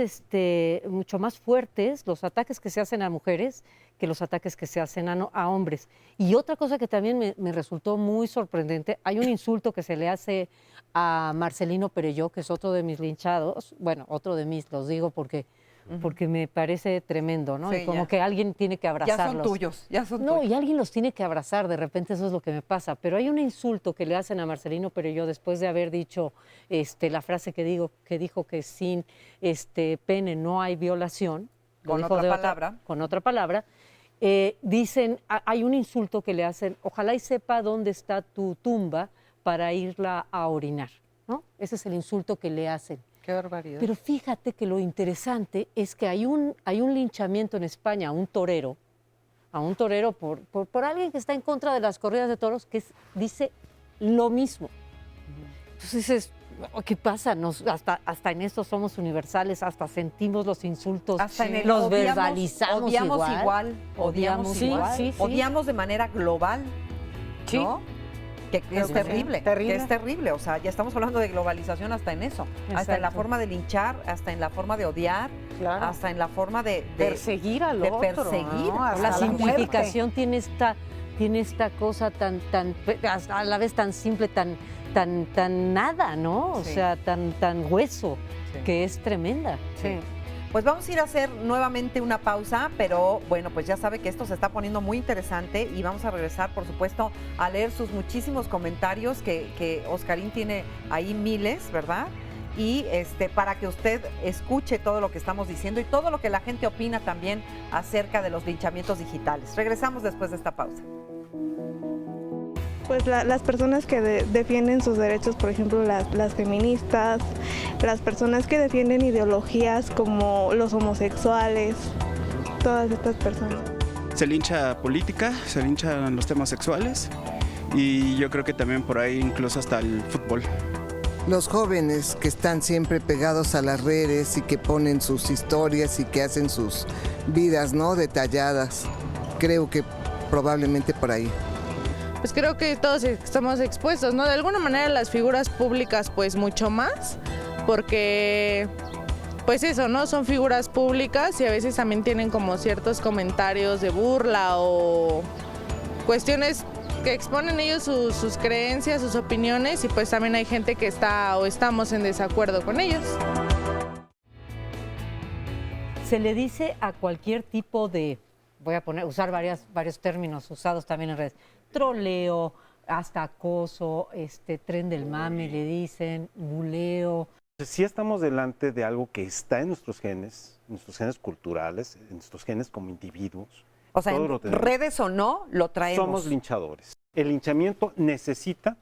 fuertes los ataques que se hacen a mujeres que los ataques que se hacen a hombres. Y otra cosa que también me resultó muy sorprendente, hay un insulto que se le hace a Marcelino Perelló, que es otro de mis linchados, bueno, otro de mis, los digo porque me parece tremendo, ¿no? Sí, y como que alguien tiene que abrazarlos. Ya son tuyos. Y alguien los tiene que abrazar, de repente eso es lo que me pasa. Pero hay un insulto que le hacen a Marcelino Perelló después de haber dicho la frase que dijo que sin pene no hay violación. Con otra palabra. Dicen, hay un insulto que le hacen, ojalá y sepa dónde está tu tumba para irla a orinar, ¿no? Ese es el insulto que le hacen. Qué barbaridad. Pero fíjate que lo interesante es que hay un linchamiento en España a un torero por alguien que está en contra de las corridas de toros, que dice lo mismo. Entonces dices, ¿qué pasa? Hasta en esto somos universales, hasta sentimos los insultos, los verbalizamos odiamos igual. Sí. Odiamos de manera global, ¿no? Que es terrible, que es terrible. O sea, ya estamos hablando de globalización hasta en eso. Exacto. Hasta en la forma de linchar, hasta en la forma de odiar, hasta en la forma de perseguir al otro. Perseguir. ¿No? La simplificación tiene esta cosa tan a la vez tan simple, tan nada, ¿no? O sea, tan hueso, que es tremenda. Sí. Pues vamos a ir a hacer nuevamente una pausa, pero bueno, pues ya sabe que esto se está poniendo muy interesante y vamos a regresar, por supuesto, a leer sus muchísimos comentarios que Oscarín tiene ahí miles, ¿verdad? Y para que usted escuche todo lo que estamos diciendo y todo lo que la gente opina también acerca de los linchamientos digitales. Regresamos después de esta pausa. Pues las personas que defienden sus derechos, por ejemplo, las feministas, las personas que defienden ideologías como los homosexuales, todas estas personas. Se lincha política, se linchan los temas sexuales y yo creo que también por ahí incluso hasta el fútbol. Los jóvenes que están siempre pegados a las redes y que ponen sus historias y que hacen sus vidas, ¿no?, detalladas. Creo que probablemente por ahí. Pues creo que todos estamos expuestos, ¿no? De alguna manera las figuras públicas pues mucho más, porque pues eso, ¿no? Son figuras públicas y a veces también tienen como ciertos comentarios de burla o cuestiones que exponen ellos sus creencias, sus opiniones y pues también hay gente que está o estamos en desacuerdo con ellos. Se le dice a cualquier tipo de, voy a usar varios términos usados también en redes, troleo, hasta acoso, tren del mame le dicen, buleo. Sí estamos delante de algo que está en nuestros genes culturales, en nuestros genes como individuos. O sea, en redes o no, lo traemos. Somos linchadores. El linchamiento necesita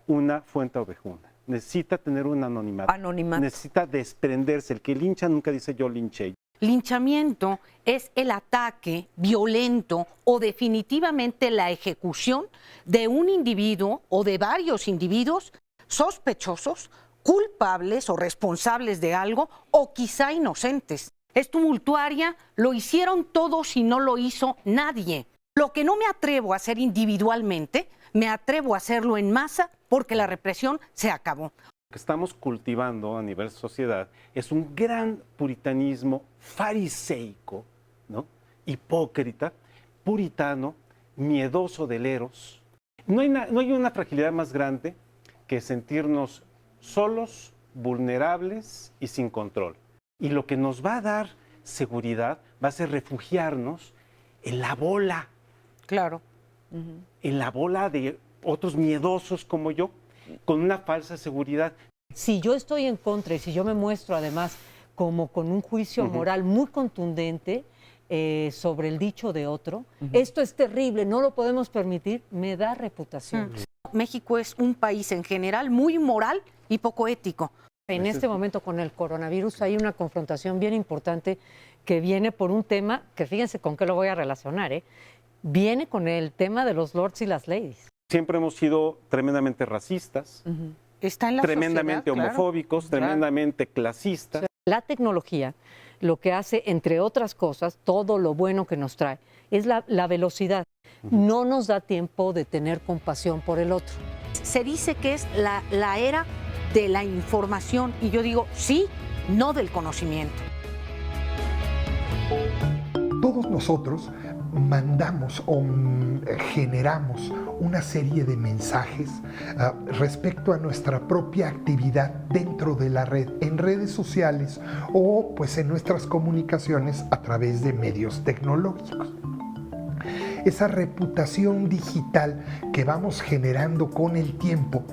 una fuente ovejuna, necesita tener un anonimato. Necesita desprenderse. El que lincha nunca dice yo linché. Linchamiento es el ataque violento o definitivamente la ejecución de un individuo o de varios individuos sospechosos, culpables o responsables de algo o quizá inocentes. Es tumultuaria, lo hicieron todos y no lo hizo nadie. Lo que no me atrevo a hacer individualmente, me atrevo a hacerlo en masa porque la represión se acabó. Lo que estamos cultivando a nivel sociedad es un gran puritanismo fariseico, ¿no? Hipócrita, puritano, miedoso del eros. No hay una fragilidad más grande que sentirnos solos, vulnerables y sin control. Y lo que nos va a dar seguridad va a ser refugiarnos en la bola. Claro. En la bola de otros miedosos como yo, con una falsa seguridad. Si yo estoy en contra y si yo me muestro además como con un juicio moral muy contundente sobre el dicho de otro, esto es terrible, no lo podemos permitir, me da reputación. México es un país en general muy moral y poco ético. En este momento con el coronavirus hay una confrontación bien importante que viene por un tema, que fíjense con qué lo voy a relacionar, viene con el tema de los lords y las ladies. Siempre hemos sido tremendamente racistas, Está en la tremendamente sociedad, homofóbicos, claro. tremendamente clasistas. La tecnología lo que hace, entre otras cosas, todo lo bueno que nos trae, es la velocidad. No nos da tiempo de tener compasión por el otro. Se dice que es la era de la información y yo digo sí, no del conocimiento. Todos nosotros mandamos o generamos una serie de mensajes respecto a nuestra propia actividad dentro de la red, en redes sociales o pues en nuestras comunicaciones a través de medios tecnológicos. Esa reputación digital que vamos generando con el tiempo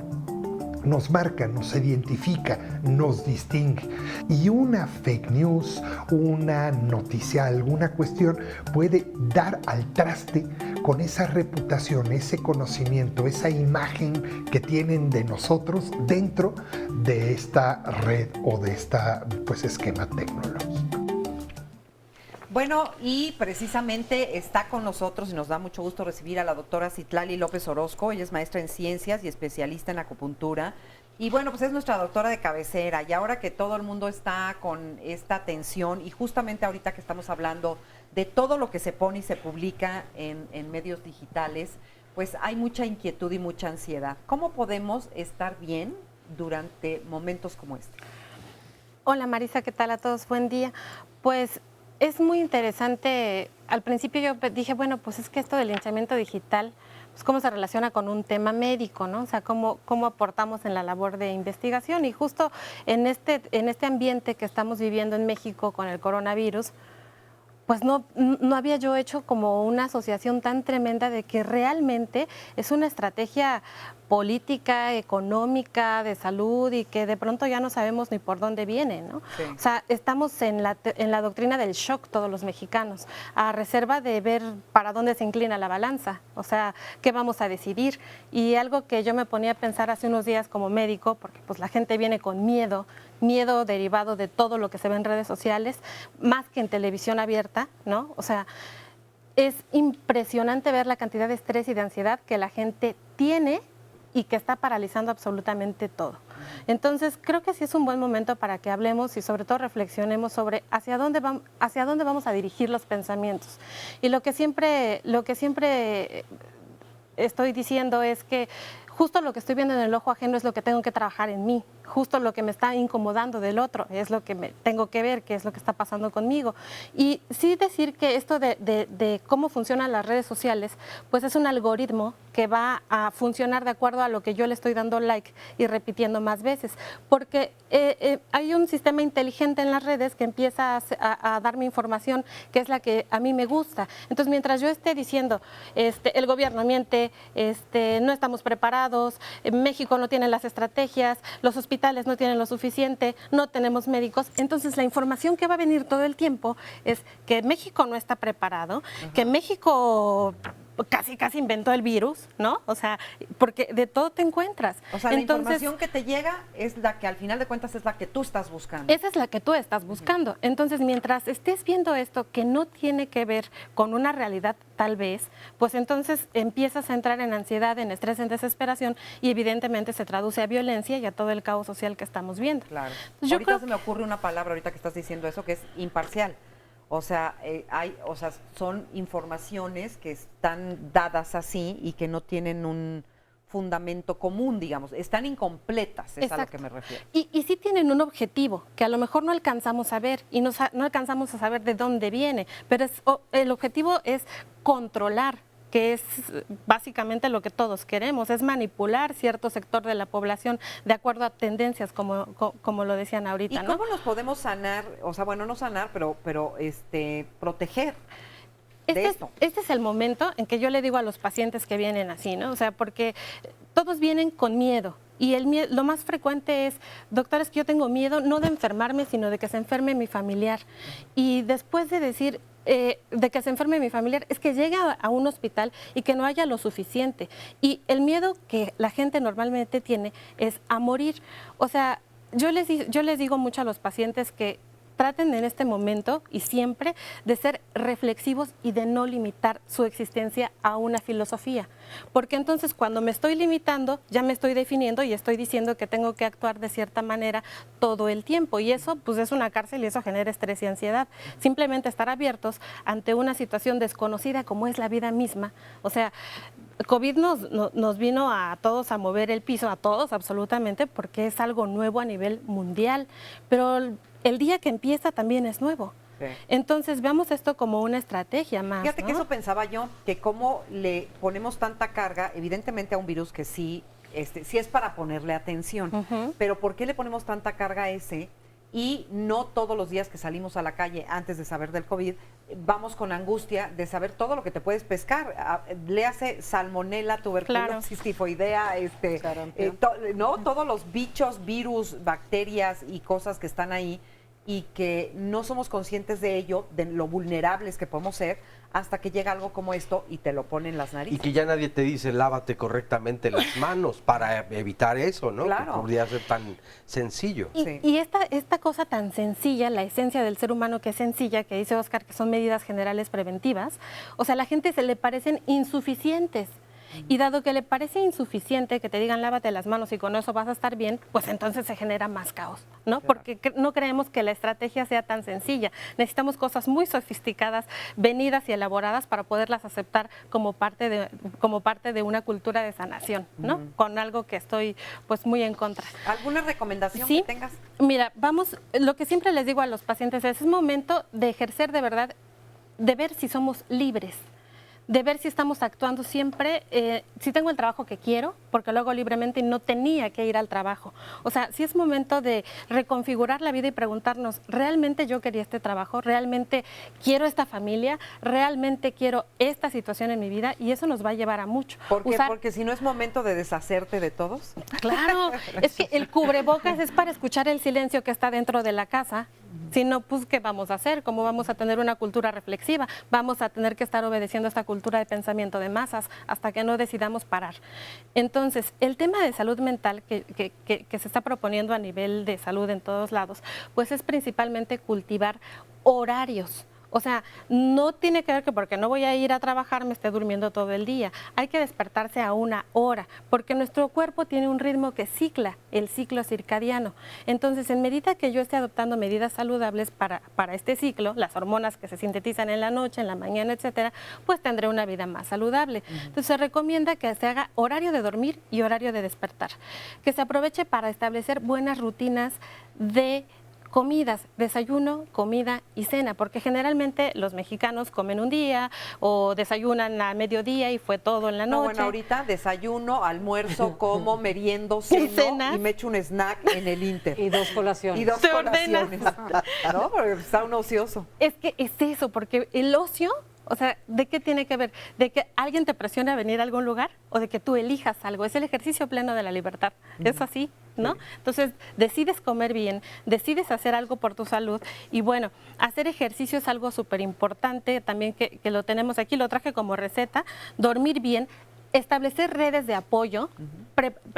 nos marca, nos identifica, nos distingue. Y una fake news, una noticia, alguna cuestión puede dar al traste con esa reputación, ese conocimiento, esa imagen que tienen de nosotros dentro de esta red o de esta esquema tecnológico. Bueno, y precisamente está con nosotros y nos da mucho gusto recibir a la doctora Citlali López Orozco. Ella es maestra en ciencias y especialista en acupuntura. Y bueno, pues es nuestra doctora de cabecera. Y ahora que todo el mundo está con esta tensión y justamente ahorita que estamos hablando de todo lo que se pone y se publica en medios digitales, pues hay mucha inquietud y mucha ansiedad. ¿Cómo podemos estar bien durante momentos como este? Hola Marisa, ¿qué tal a todos? Buen día. Pues es muy interesante. Al principio yo dije, bueno, pues es que esto del linchamiento digital, pues cómo se relaciona con un tema médico, ¿no? O sea, cómo aportamos en la labor de investigación. Y justo en este ambiente que estamos viviendo en México con el coronavirus, pues no había yo hecho como una asociación tan tremenda de que realmente es una estrategia política, económica, de salud y que de pronto ya no sabemos ni por dónde viene, ¿no? Sí. O sea, estamos en la doctrina del shock todos los mexicanos, a reserva de ver para dónde se inclina la balanza, o sea, qué vamos a decidir. Y algo que yo me ponía a pensar hace unos días como médico, porque pues la gente viene con miedo derivado de todo lo que se ve en redes sociales, más que en televisión abierta, ¿no? O sea, es impresionante ver la cantidad de estrés y de ansiedad que la gente tiene y que está paralizando absolutamente todo. Entonces, creo que sí es un buen momento para que hablemos y sobre todo reflexionemos sobre hacia dónde vamos a dirigir los pensamientos. Y lo que siempre estoy diciendo es que justo lo que estoy viendo en el ojo ajeno es lo que tengo que trabajar en mí. Justo lo que me está incomodando del otro es lo que tengo que ver, qué es lo que está pasando conmigo. Y sí decir que esto de cómo funcionan las redes sociales, pues es un algoritmo que va a funcionar de acuerdo a lo que yo le estoy dando like y repitiendo más veces. Porque hay un sistema inteligente en las redes que empieza a darme información que es la que a mí me gusta. Entonces, mientras yo esté diciendo, el gobierno miente, no estamos preparados, México no tiene las estrategias, los hospitales no tienen lo suficiente, no tenemos médicos, entonces la información que va a venir todo el tiempo es que México no está preparado, que México casi inventó el virus, ¿no? O sea, porque de todo te encuentras. O sea, la información que te llega es la que al final de cuentas es la que tú estás buscando. Esa es la que tú estás buscando. Entonces, mientras estés viendo esto que no tiene que ver con una realidad tal vez, pues entonces empiezas a entrar en ansiedad, en estrés, en desesperación y evidentemente se traduce a violencia y a todo el caos social que estamos viendo. Claro. Entonces, yo ahorita creo se me ocurre una palabra ahorita que estás diciendo eso, que es imparcial. O sea, son informaciones que están dadas así y que no tienen un fundamento común, digamos. Están incompletas, es a lo que me refiero. Y sí tienen un objetivo que a lo mejor no alcanzamos a ver y no alcanzamos a saber de dónde viene, pero el objetivo es controlar, que es básicamente lo que todos queremos, es manipular cierto sector de la población de acuerdo a tendencias, como lo decían ahorita. ¿Y cómo nos podemos sanar? O sea, bueno, no sanar, pero proteger de esto. Este es el momento en que yo le digo a los pacientes que vienen así, ¿no? O sea, porque todos vienen con miedo. Y el miedo, lo más frecuente es, doctor, es que yo tengo miedo no de enfermarme, sino de que se enferme mi familiar. Y después de decir, de que se enferme mi familiar, es que llegue a un hospital y que no haya lo suficiente. Y el miedo que la gente normalmente tiene es a morir. O sea, yo les digo mucho a los pacientes que traten en este momento y siempre de ser reflexivos y de no limitar su existencia a una filosofía. Porque entonces cuando me estoy limitando, ya me estoy definiendo y estoy diciendo que tengo que actuar de cierta manera todo el tiempo. Y eso pues es una cárcel y eso genera estrés y ansiedad. Simplemente estar abiertos ante una situación desconocida como es la vida misma. O sea, COVID nos vino a todos a mover el piso, a todos absolutamente, porque es algo nuevo a nivel mundial. Pero el día que empieza también es nuevo. Sí. Entonces veamos esto como una estrategia más. Fíjate, ¿no? que eso pensaba yo, que cómo le ponemos tanta carga, evidentemente a un virus que sí es para ponerle atención, pero ¿por qué le ponemos tanta carga a ese? Y no todos los días que salimos a la calle antes de saber del COVID, vamos con angustia de saber todo lo que te puedes pescar. Léase salmonela, tuberculosis, tifoidea, ¿no? Todos los bichos, virus, bacterias y cosas que están ahí y que no somos conscientes de ello, de lo vulnerables que podemos ser, hasta que llega algo como esto y te lo pone en las narices. Y que ya nadie te dice lávate correctamente las manos para evitar eso, ¿no? Claro. Que podría ser tan sencillo. Y esta cosa tan sencilla, la esencia del ser humano que es sencilla, que dice Oscar que son medidas generales preventivas, o sea, a la gente se le parecen insuficientes. Y dado que le parece insuficiente que te digan lávate las manos y con eso vas a estar bien, pues entonces se genera más caos, ¿no? Claro. Porque no creemos que la estrategia sea tan sencilla. Necesitamos cosas muy sofisticadas, venidas y elaboradas para poderlas aceptar como parte de una cultura de sanación, ¿no? Con algo que estoy pues muy en contra. ¿Alguna recomendación que tengas? Mira, lo que siempre les digo a los pacientes es momento de ejercer de verdad, de ver si somos libres, de ver si estamos actuando siempre, si tengo el trabajo que quiero, porque lo hago libremente y no tenía que ir al trabajo. O sea, si es momento de reconfigurar la vida y preguntarnos, ¿realmente yo quería este trabajo? ¿Realmente quiero esta familia? ¿Realmente quiero esta situación en mi vida? Y eso nos va a llevar a mucho. ¿Por qué? Porque si no es momento de deshacerte de todos. Claro, es que el cubrebocas es para escuchar el silencio que está dentro de la casa. Si no, pues, ¿qué vamos a hacer? ¿Cómo vamos a tener una cultura reflexiva? Vamos a tener que estar obedeciendo esta cultura de pensamiento de masas hasta que no decidamos parar. Entonces, el tema de salud mental que se está proponiendo a nivel de salud en todos lados, pues es principalmente cultivar horarios. O sea, no tiene que ver que porque no voy a ir a trabajar me esté durmiendo todo el día. Hay que despertarse a una hora, porque nuestro cuerpo tiene un ritmo que cicla, el ciclo circadiano. Entonces, en medida que yo esté adoptando medidas saludables para este ciclo, las hormonas que se sintetizan en la noche, en la mañana, etcétera, pues tendré una vida más saludable. Entonces, se recomienda que se haga horario de dormir y horario de despertar. Que se aproveche para establecer buenas rutinas de comidas, desayuno, comida y cena, porque generalmente los mexicanos comen un día o desayunan a mediodía y fue todo en la noche. No, bueno, ahorita desayuno, almuerzo, como, meriendo, ceno y me echo un snack en el Inter. Y 2 colaciones. Y 2 colaciones. ¿No? Porque está uno ocioso. Es que es eso, porque el ocio O sea, ¿de qué tiene que ver? ¿De que alguien te presione a venir a algún lugar o de que tú elijas algo? Es el ejercicio pleno de la libertad. Es así, ¿no? Entonces, decides comer bien, decides hacer algo por tu salud y bueno, hacer ejercicio es algo súper importante también que lo tenemos aquí, lo traje como receta, dormir bien, establecer redes de apoyo.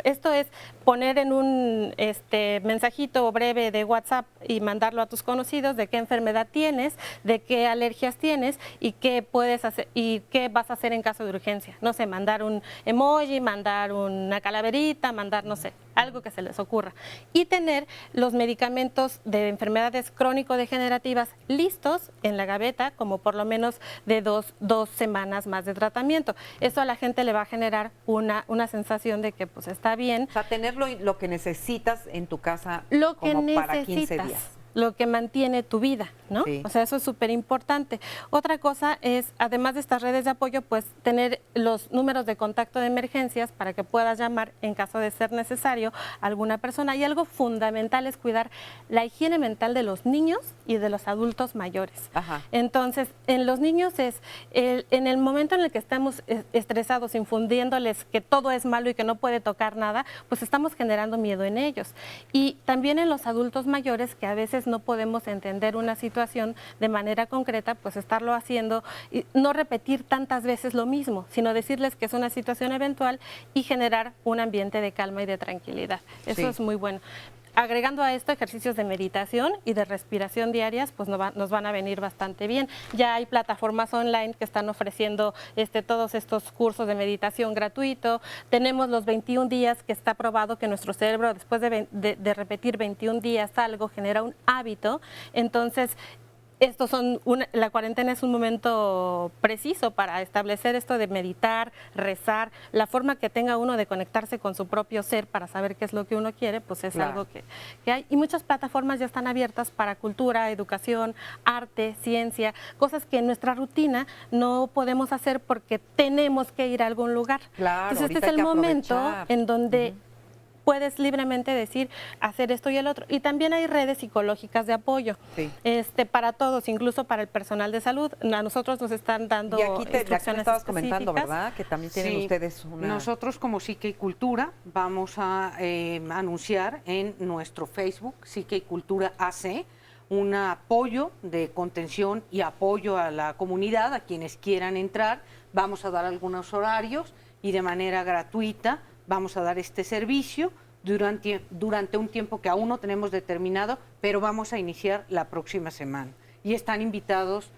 Esto es poner en un mensajito breve de WhatsApp y mandarlo a tus conocidos de qué enfermedad tienes, de qué alergias tienes y qué puedes hacer y qué vas a hacer en caso de urgencia. No sé, mandar un emoji, mandar una calaverita, mandar, no sé, algo que se les ocurra. Y tener los medicamentos de enfermedades crónico-degenerativas listos en la gaveta, como por lo menos de dos semanas más de tratamiento. Eso a la gente le va a generar una sensación de que pues está bien. O sea, tener lo que necesitas en tu casa lo que como para necesitas, 15 días. Lo que mantiene tu vida, ¿no? Sí. O sea, eso es súper importante. Otra cosa es, además de estas redes de apoyo, pues tener los números de contacto de emergencias para que puedas llamar en caso de ser necesario a alguna persona. Y algo fundamental es cuidar la higiene mental de los niños y de los adultos mayores. Ajá. Entonces, en los niños es, en el momento en el que estamos estresados, infundiéndoles que todo es malo y que no puede tocar nada, pues estamos generando miedo en ellos. Y también en los adultos mayores, que a veces no podemos entender una situación de manera concreta, pues estarlo haciendo y no repetir tantas veces lo mismo, sino decirles que es una situación eventual y generar un ambiente de calma y de tranquilidad. Eso es muy bueno. Agregando a esto ejercicios de meditación y de respiración diarias, pues nos van a venir bastante bien. Ya hay plataformas online que están ofreciendo todos estos cursos de meditación gratuito. Tenemos los 21 días que está probado que nuestro cerebro, después de repetir 21 días algo, genera un hábito. Entonces, la cuarentena es un momento preciso para establecer esto de meditar, rezar, la forma que tenga uno de conectarse con su propio ser para saber qué es lo que uno quiere, pues es algo que hay. Y muchas plataformas ya están abiertas para cultura, educación, arte, ciencia, cosas que en nuestra rutina no podemos hacer porque tenemos que ir a algún lugar. Claro, entonces este es el momento en donde puedes libremente decir, hacer esto y el otro. Y también hay redes psicológicas de apoyo para todos, incluso para el personal de salud. A nosotros nos están dando instrucciones me estabas comentando, ¿verdad? Que también tienen ustedes una... Nosotros como Psique y Cultura vamos a anunciar en nuestro Facebook, Psique y Cultura AC, un apoyo de contención y apoyo a la comunidad, a quienes quieran entrar. Vamos a dar algunos horarios y de manera gratuita vamos a dar este servicio durante un tiempo que aún no tenemos determinado, pero vamos a iniciar la próxima semana. Y están invitados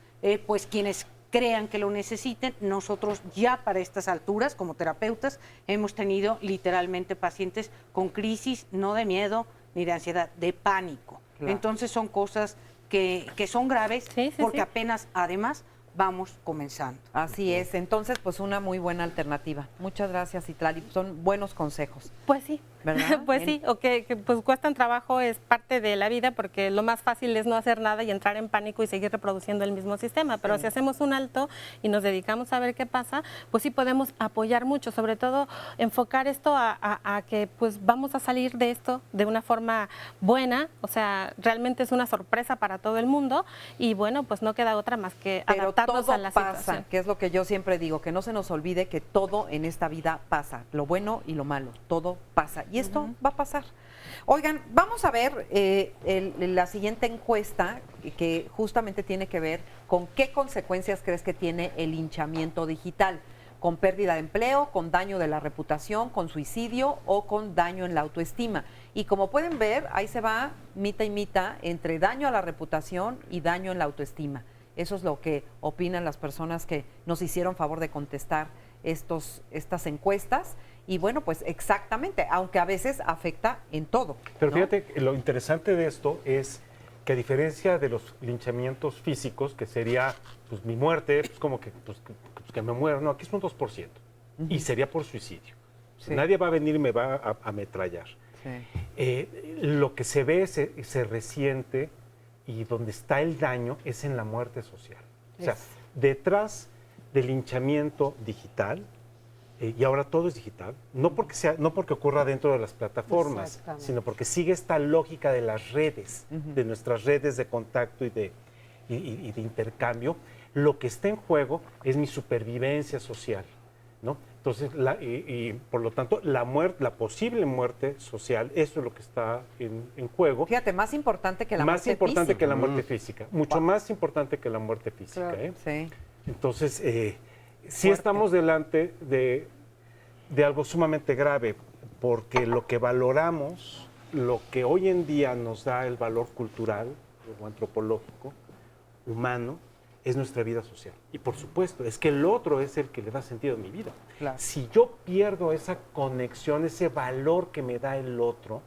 pues quienes crean que lo necesiten. Nosotros ya para estas alturas, como terapeutas, hemos tenido literalmente pacientes con crisis, no de miedo ni de ansiedad, de pánico. Claro. Entonces son cosas que son graves porque apenas además vamos comenzando. Así es, entonces pues una muy buena alternativa. Muchas gracias, Citlali, son buenos consejos. Pues sí, ¿verdad? Pues sí, o que pues cuestan trabajo, es parte de la vida porque lo más fácil es no hacer nada y entrar en pánico y seguir reproduciendo el mismo sistema, pero si hacemos un alto y nos dedicamos a ver qué pasa, pues sí podemos apoyar mucho, sobre todo enfocar esto a que pues vamos a salir de esto de una forma buena, o sea, realmente es una sorpresa para todo el mundo y bueno, pues no queda otra más que adaptarnos a la situación. Que es lo que yo siempre digo, que no se nos olvide que todo en esta vida pasa, lo bueno y lo malo, todo pasa. Y esto va a pasar. Oigan, vamos a ver la siguiente encuesta que justamente tiene que ver con qué consecuencias crees que tiene el linchamiento digital. Con pérdida de empleo, con daño de la reputación, con suicidio o con daño en la autoestima. Y como pueden ver, ahí se va mitad y mitad entre daño a la reputación y daño en la autoestima. Eso es lo que opinan las personas que nos hicieron favor de contestar estas encuestas. Y bueno, pues exactamente, aunque a veces afecta en todo. Pero fíjate, lo interesante de esto es que a diferencia de los linchamientos físicos, que sería pues mi muerte, pues como que, que me muero, no, aquí es un 2%. Y sería por suicidio. Sí. Nadie va a venir y me va a ametrallar. Sí. Lo que se ve, se resiente y donde está el daño es en la muerte social. O sea, detrás del linchamiento digital, y ahora todo es digital, no porque ocurra dentro de las plataformas, sino porque sigue esta lógica de las redes, de nuestras redes de contacto y y de intercambio, lo que está en juego es mi supervivencia social, ¿no? Entonces, por lo tanto, la posible muerte social, eso es lo que está en juego. Fíjate, más importante que la muerte física. Más importante que la muerte física, mucho más importante que la muerte física. Claro, sí. Entonces, sí estamos delante de algo sumamente grave, porque lo que valoramos, lo que hoy en día nos da el valor cultural o antropológico, humano, es nuestra vida social. Y por supuesto, es que el otro es el que le da sentido a mi vida. Claro. Si yo pierdo esa conexión, ese valor que me da el otro,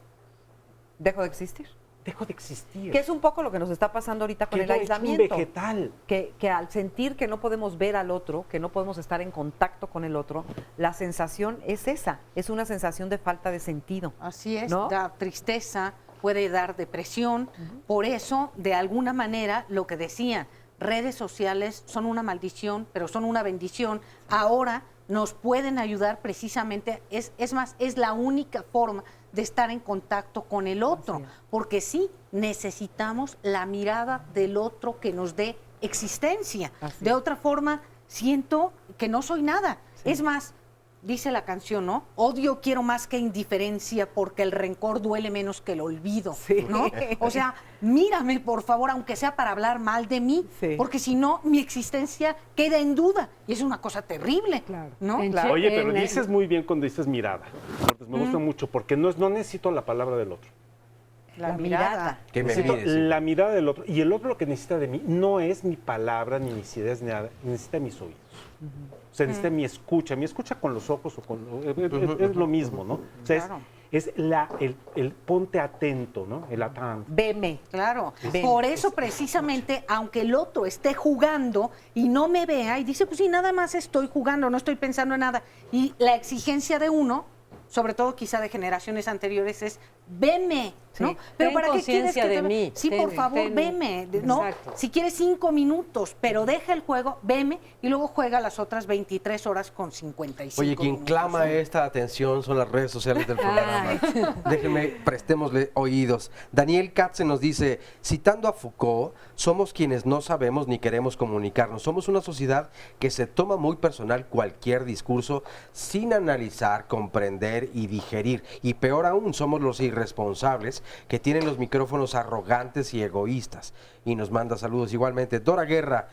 dejo de existir. Dejo de existir. Que es un poco lo que nos está pasando ahorita con el aislamiento. Un vegetal. Que al sentir que no podemos ver al otro, que no podemos estar en contacto con el otro, la sensación es esa, es una sensación de falta de sentido. Así es, ¿no? da tristeza, puede dar depresión. Por eso, de alguna manera, lo que decían, redes sociales son una maldición, pero son una bendición. Ahora nos pueden ayudar precisamente, es más, es la única forma de estar en contacto con el otro, porque sí, necesitamos la mirada del otro que nos dé existencia. De otra forma, siento que no soy nada. Es más, dice la canción, ¿no? Odio quiero más que indiferencia porque el rencor duele menos que el olvido, ¿no? O sea, mírame, por favor, aunque sea para hablar mal de mí, porque si no, mi existencia queda en duda. Y es una cosa terrible, ¿no? Oye, pero dices muy bien cuando dices mirada. Entonces, me gusta mucho porque no necesito la palabra del otro. La mirada. Que me Necesito mires. la mirada del otro. Y el otro lo que necesita de mí no es mi palabra, ni mis ideas, ni nada. Necesita mis oídos. O sea, necesita mi escucha con los ojos o con es lo mismo, ¿no? O sea, es el ponte atento, ¿no? El atento. Veme. Claro. Veme. Por eso precisamente, aunque el otro esté jugando y no me vea y dice, pues sí, nada más estoy jugando, no estoy pensando en nada. Y la exigencia de uno, sobre todo quizá de generaciones anteriores, es veme, ¿no? Sí, Pero ten ¿para qué quieres que conciencia te de mí. Sí, por favor, veme, ¿no? Exacto. Si quieres 5 minutos, pero deja el juego, veme y luego juega las otras 23 horas con 55 Oye, quien minutos. clama esta atención son las redes sociales del programa. Déjenme, prestémosle oídos. Daniel Katze nos dice, citando a Foucault, somos quienes no sabemos ni queremos comunicarnos. Somos una sociedad que se toma muy personal cualquier discurso sin analizar, comprender y digerir. Y peor aún, somos los irresponsables que tienen los micrófonos arrogantes y egoístas. Y nos manda saludos igualmente. Dora Guerra,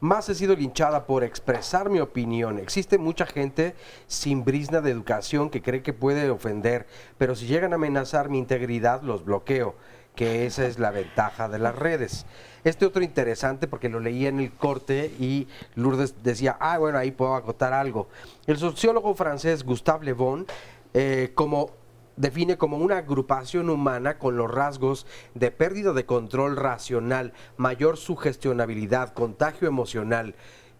más he sido linchada por expresar mi opinión. Existe mucha gente sin brizna de educación que cree que puede ofender, pero si llegan a amenazar mi integridad, los bloqueo, que esa es la ventaja de las redes. Este otro interesante, porque lo leía en el corte y Lourdes decía, bueno, ahí puedo acotar algo. El sociólogo francés Gustave Le Bon define como una agrupación humana con los rasgos de pérdida de control racional, mayor sugestionabilidad, contagio emocional,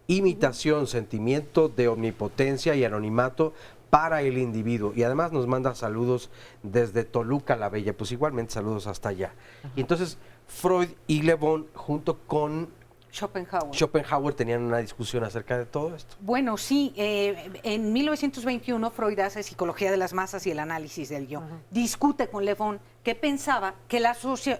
imitación, sentimiento de omnipotencia y anonimato para el individuo. Y además nos manda saludos desde Toluca la Bella, pues igualmente saludos hasta allá. Y entonces Freud y Le Bon junto con Schopenhauer tenían una discusión acerca de todo esto. Bueno, sí, en 1921 Freud hace Psicología de las masas y el análisis del yo. Discute con Le Bon que pensaba que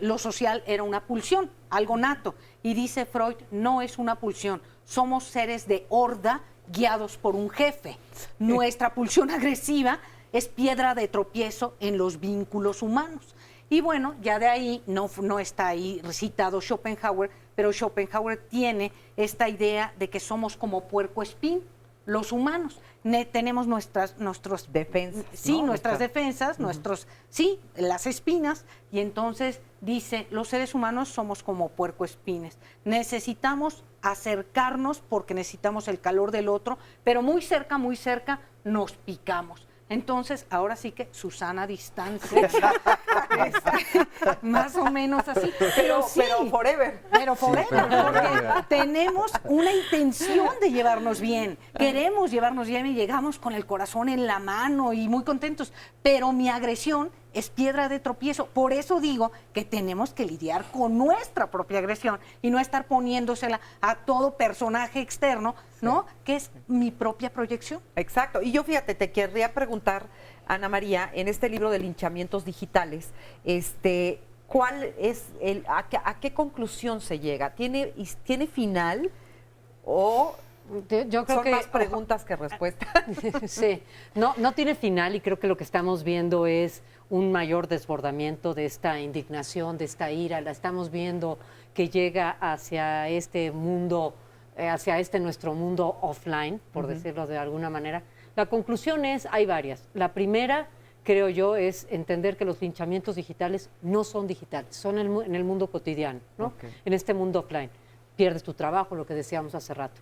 lo social era una pulsión, algo nato. Y dice Freud, no es una pulsión, somos seres de horda guiados por un jefe. Nuestra pulsión agresiva es piedra de tropiezo en los vínculos humanos. Y bueno, ya de ahí no está ahí citado Schopenhauer, pero Schopenhauer tiene esta idea de que somos como puercoespín, los humanos. Tenemos nuestras defensas. Sí, ¿no? nuestras defensas, las espinas, y entonces dice, los seres humanos somos como puercoespines. Necesitamos acercarnos porque necesitamos el calor del otro, pero muy cerca nos picamos. Entonces, ahora sí que Susana distancia, más o menos así. Pero forever. Pero forever, porque tenemos una intención de llevarnos bien. Queremos llevarnos bien y llegamos con el corazón en la mano y muy contentos. Pero mi agresión es piedra de tropiezo. Por eso digo que tenemos que lidiar con nuestra propia agresión y no estar poniéndosela a todo personaje externo, ¿no? Que es mi propia proyección. Exacto. Y yo, fíjate, te querría preguntar, Ana María, en este libro de linchamientos digitales, ¿cuál es a qué conclusión se llega? ¿Tiene final o yo creo son que más preguntas que respuestas? Sí, no tiene final y creo que lo que estamos viendo es un mayor desbordamiento de esta indignación, de esta ira. La estamos viendo que llega hacia este mundo, hacia nuestro mundo offline, por decirlo de alguna manera. La conclusión hay varias. La primera, creo yo, es entender que los linchamientos digitales no son digitales, son en el mundo cotidiano, ¿no? En este mundo offline. Pierdes tu trabajo, lo que decíamos hace rato.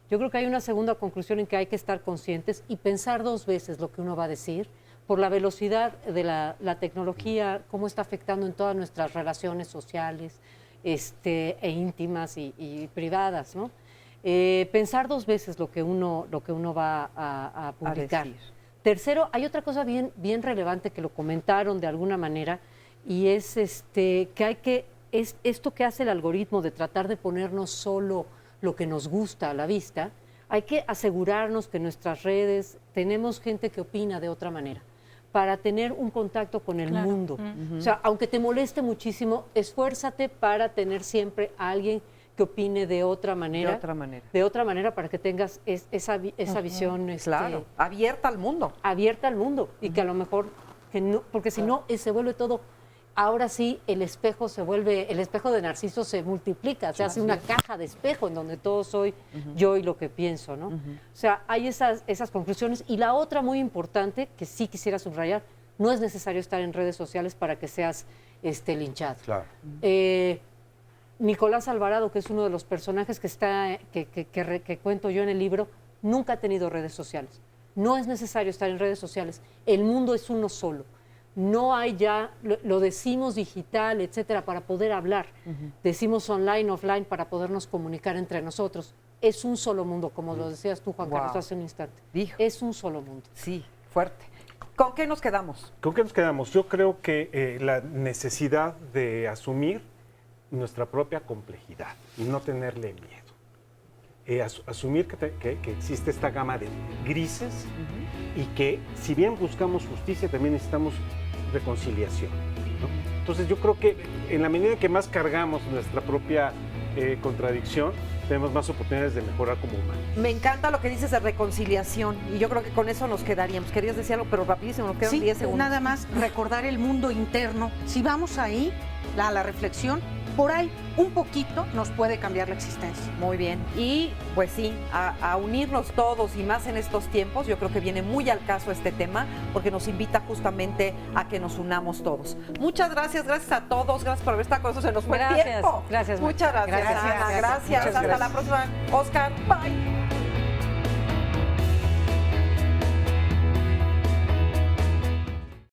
Yo creo que hay una segunda conclusión en que hay que estar conscientes y pensar 2 veces lo que uno va a decir por la velocidad de la tecnología, cómo está afectando en todas nuestras relaciones sociales e íntimas y privadas, ¿no? Pensar 2 veces lo que uno va a publicar. Tercero, hay otra cosa bien relevante que lo comentaron de alguna manera y es esto que hace el algoritmo de tratar de ponernos solo lo que nos gusta a la vista. Hay que asegurarnos que en nuestras redes tenemos gente que opina de otra manera para tener un contacto con el mundo. O sea, aunque te moleste muchísimo, esfuérzate para tener siempre a alguien que opine de otra manera. De otra manera para que tengas esa visión. Claro, abierta al mundo. Abierta al mundo. Y que a lo mejor, porque si no, se vuelve todo. Ahora sí, el espejo de Narciso se multiplica, se hace una caja de espejo en donde todo soy yo y lo que pienso, ¿no? O sea, hay esas conclusiones. Y la otra muy importante, que sí quisiera subrayar, no es necesario estar en redes sociales para que seas linchado. Claro. Nicolás Alvarado, que es uno de los personajes que cuento yo en el libro, nunca ha tenido redes sociales. No es necesario estar en redes sociales. El mundo es uno solo. No hay ya, lo decimos digital, etcétera, para poder hablar. Decimos online, offline, para podernos comunicar entre nosotros. Es un solo mundo, como lo decías tú, Juan Carlos, hace un instante. Es un solo mundo. Sí, fuerte. ¿Con qué nos quedamos? ¿Con qué nos quedamos? Yo creo que la necesidad de asumir nuestra propia complejidad y no tenerle miedo. Asumir que existe esta gama de grises y que si bien buscamos justicia, también necesitamos reconciliación, ¿no? Entonces yo creo que en la medida que más cargamos nuestra propia contradicción, tenemos más oportunidades de mejorar como humanos. Me encanta lo que dices de reconciliación y yo creo que con eso nos quedaríamos. Querías decir algo, pero rapidísimo, nos quedan 10 segundos. Nada más recordar el mundo interno. Si vamos ahí, a la reflexión, por ahí un poquito nos puede cambiar la existencia. Muy bien. Y pues sí, a unirnos todos y más en estos tiempos, yo creo que viene muy al caso este tema porque nos invita justamente a que nos unamos todos. Muchas gracias a todos, gracias por haber estado con nosotros, se nos fue el tiempo. Gracias. Muchas gracias. Gracias. Hasta la próxima. Oscar, bye.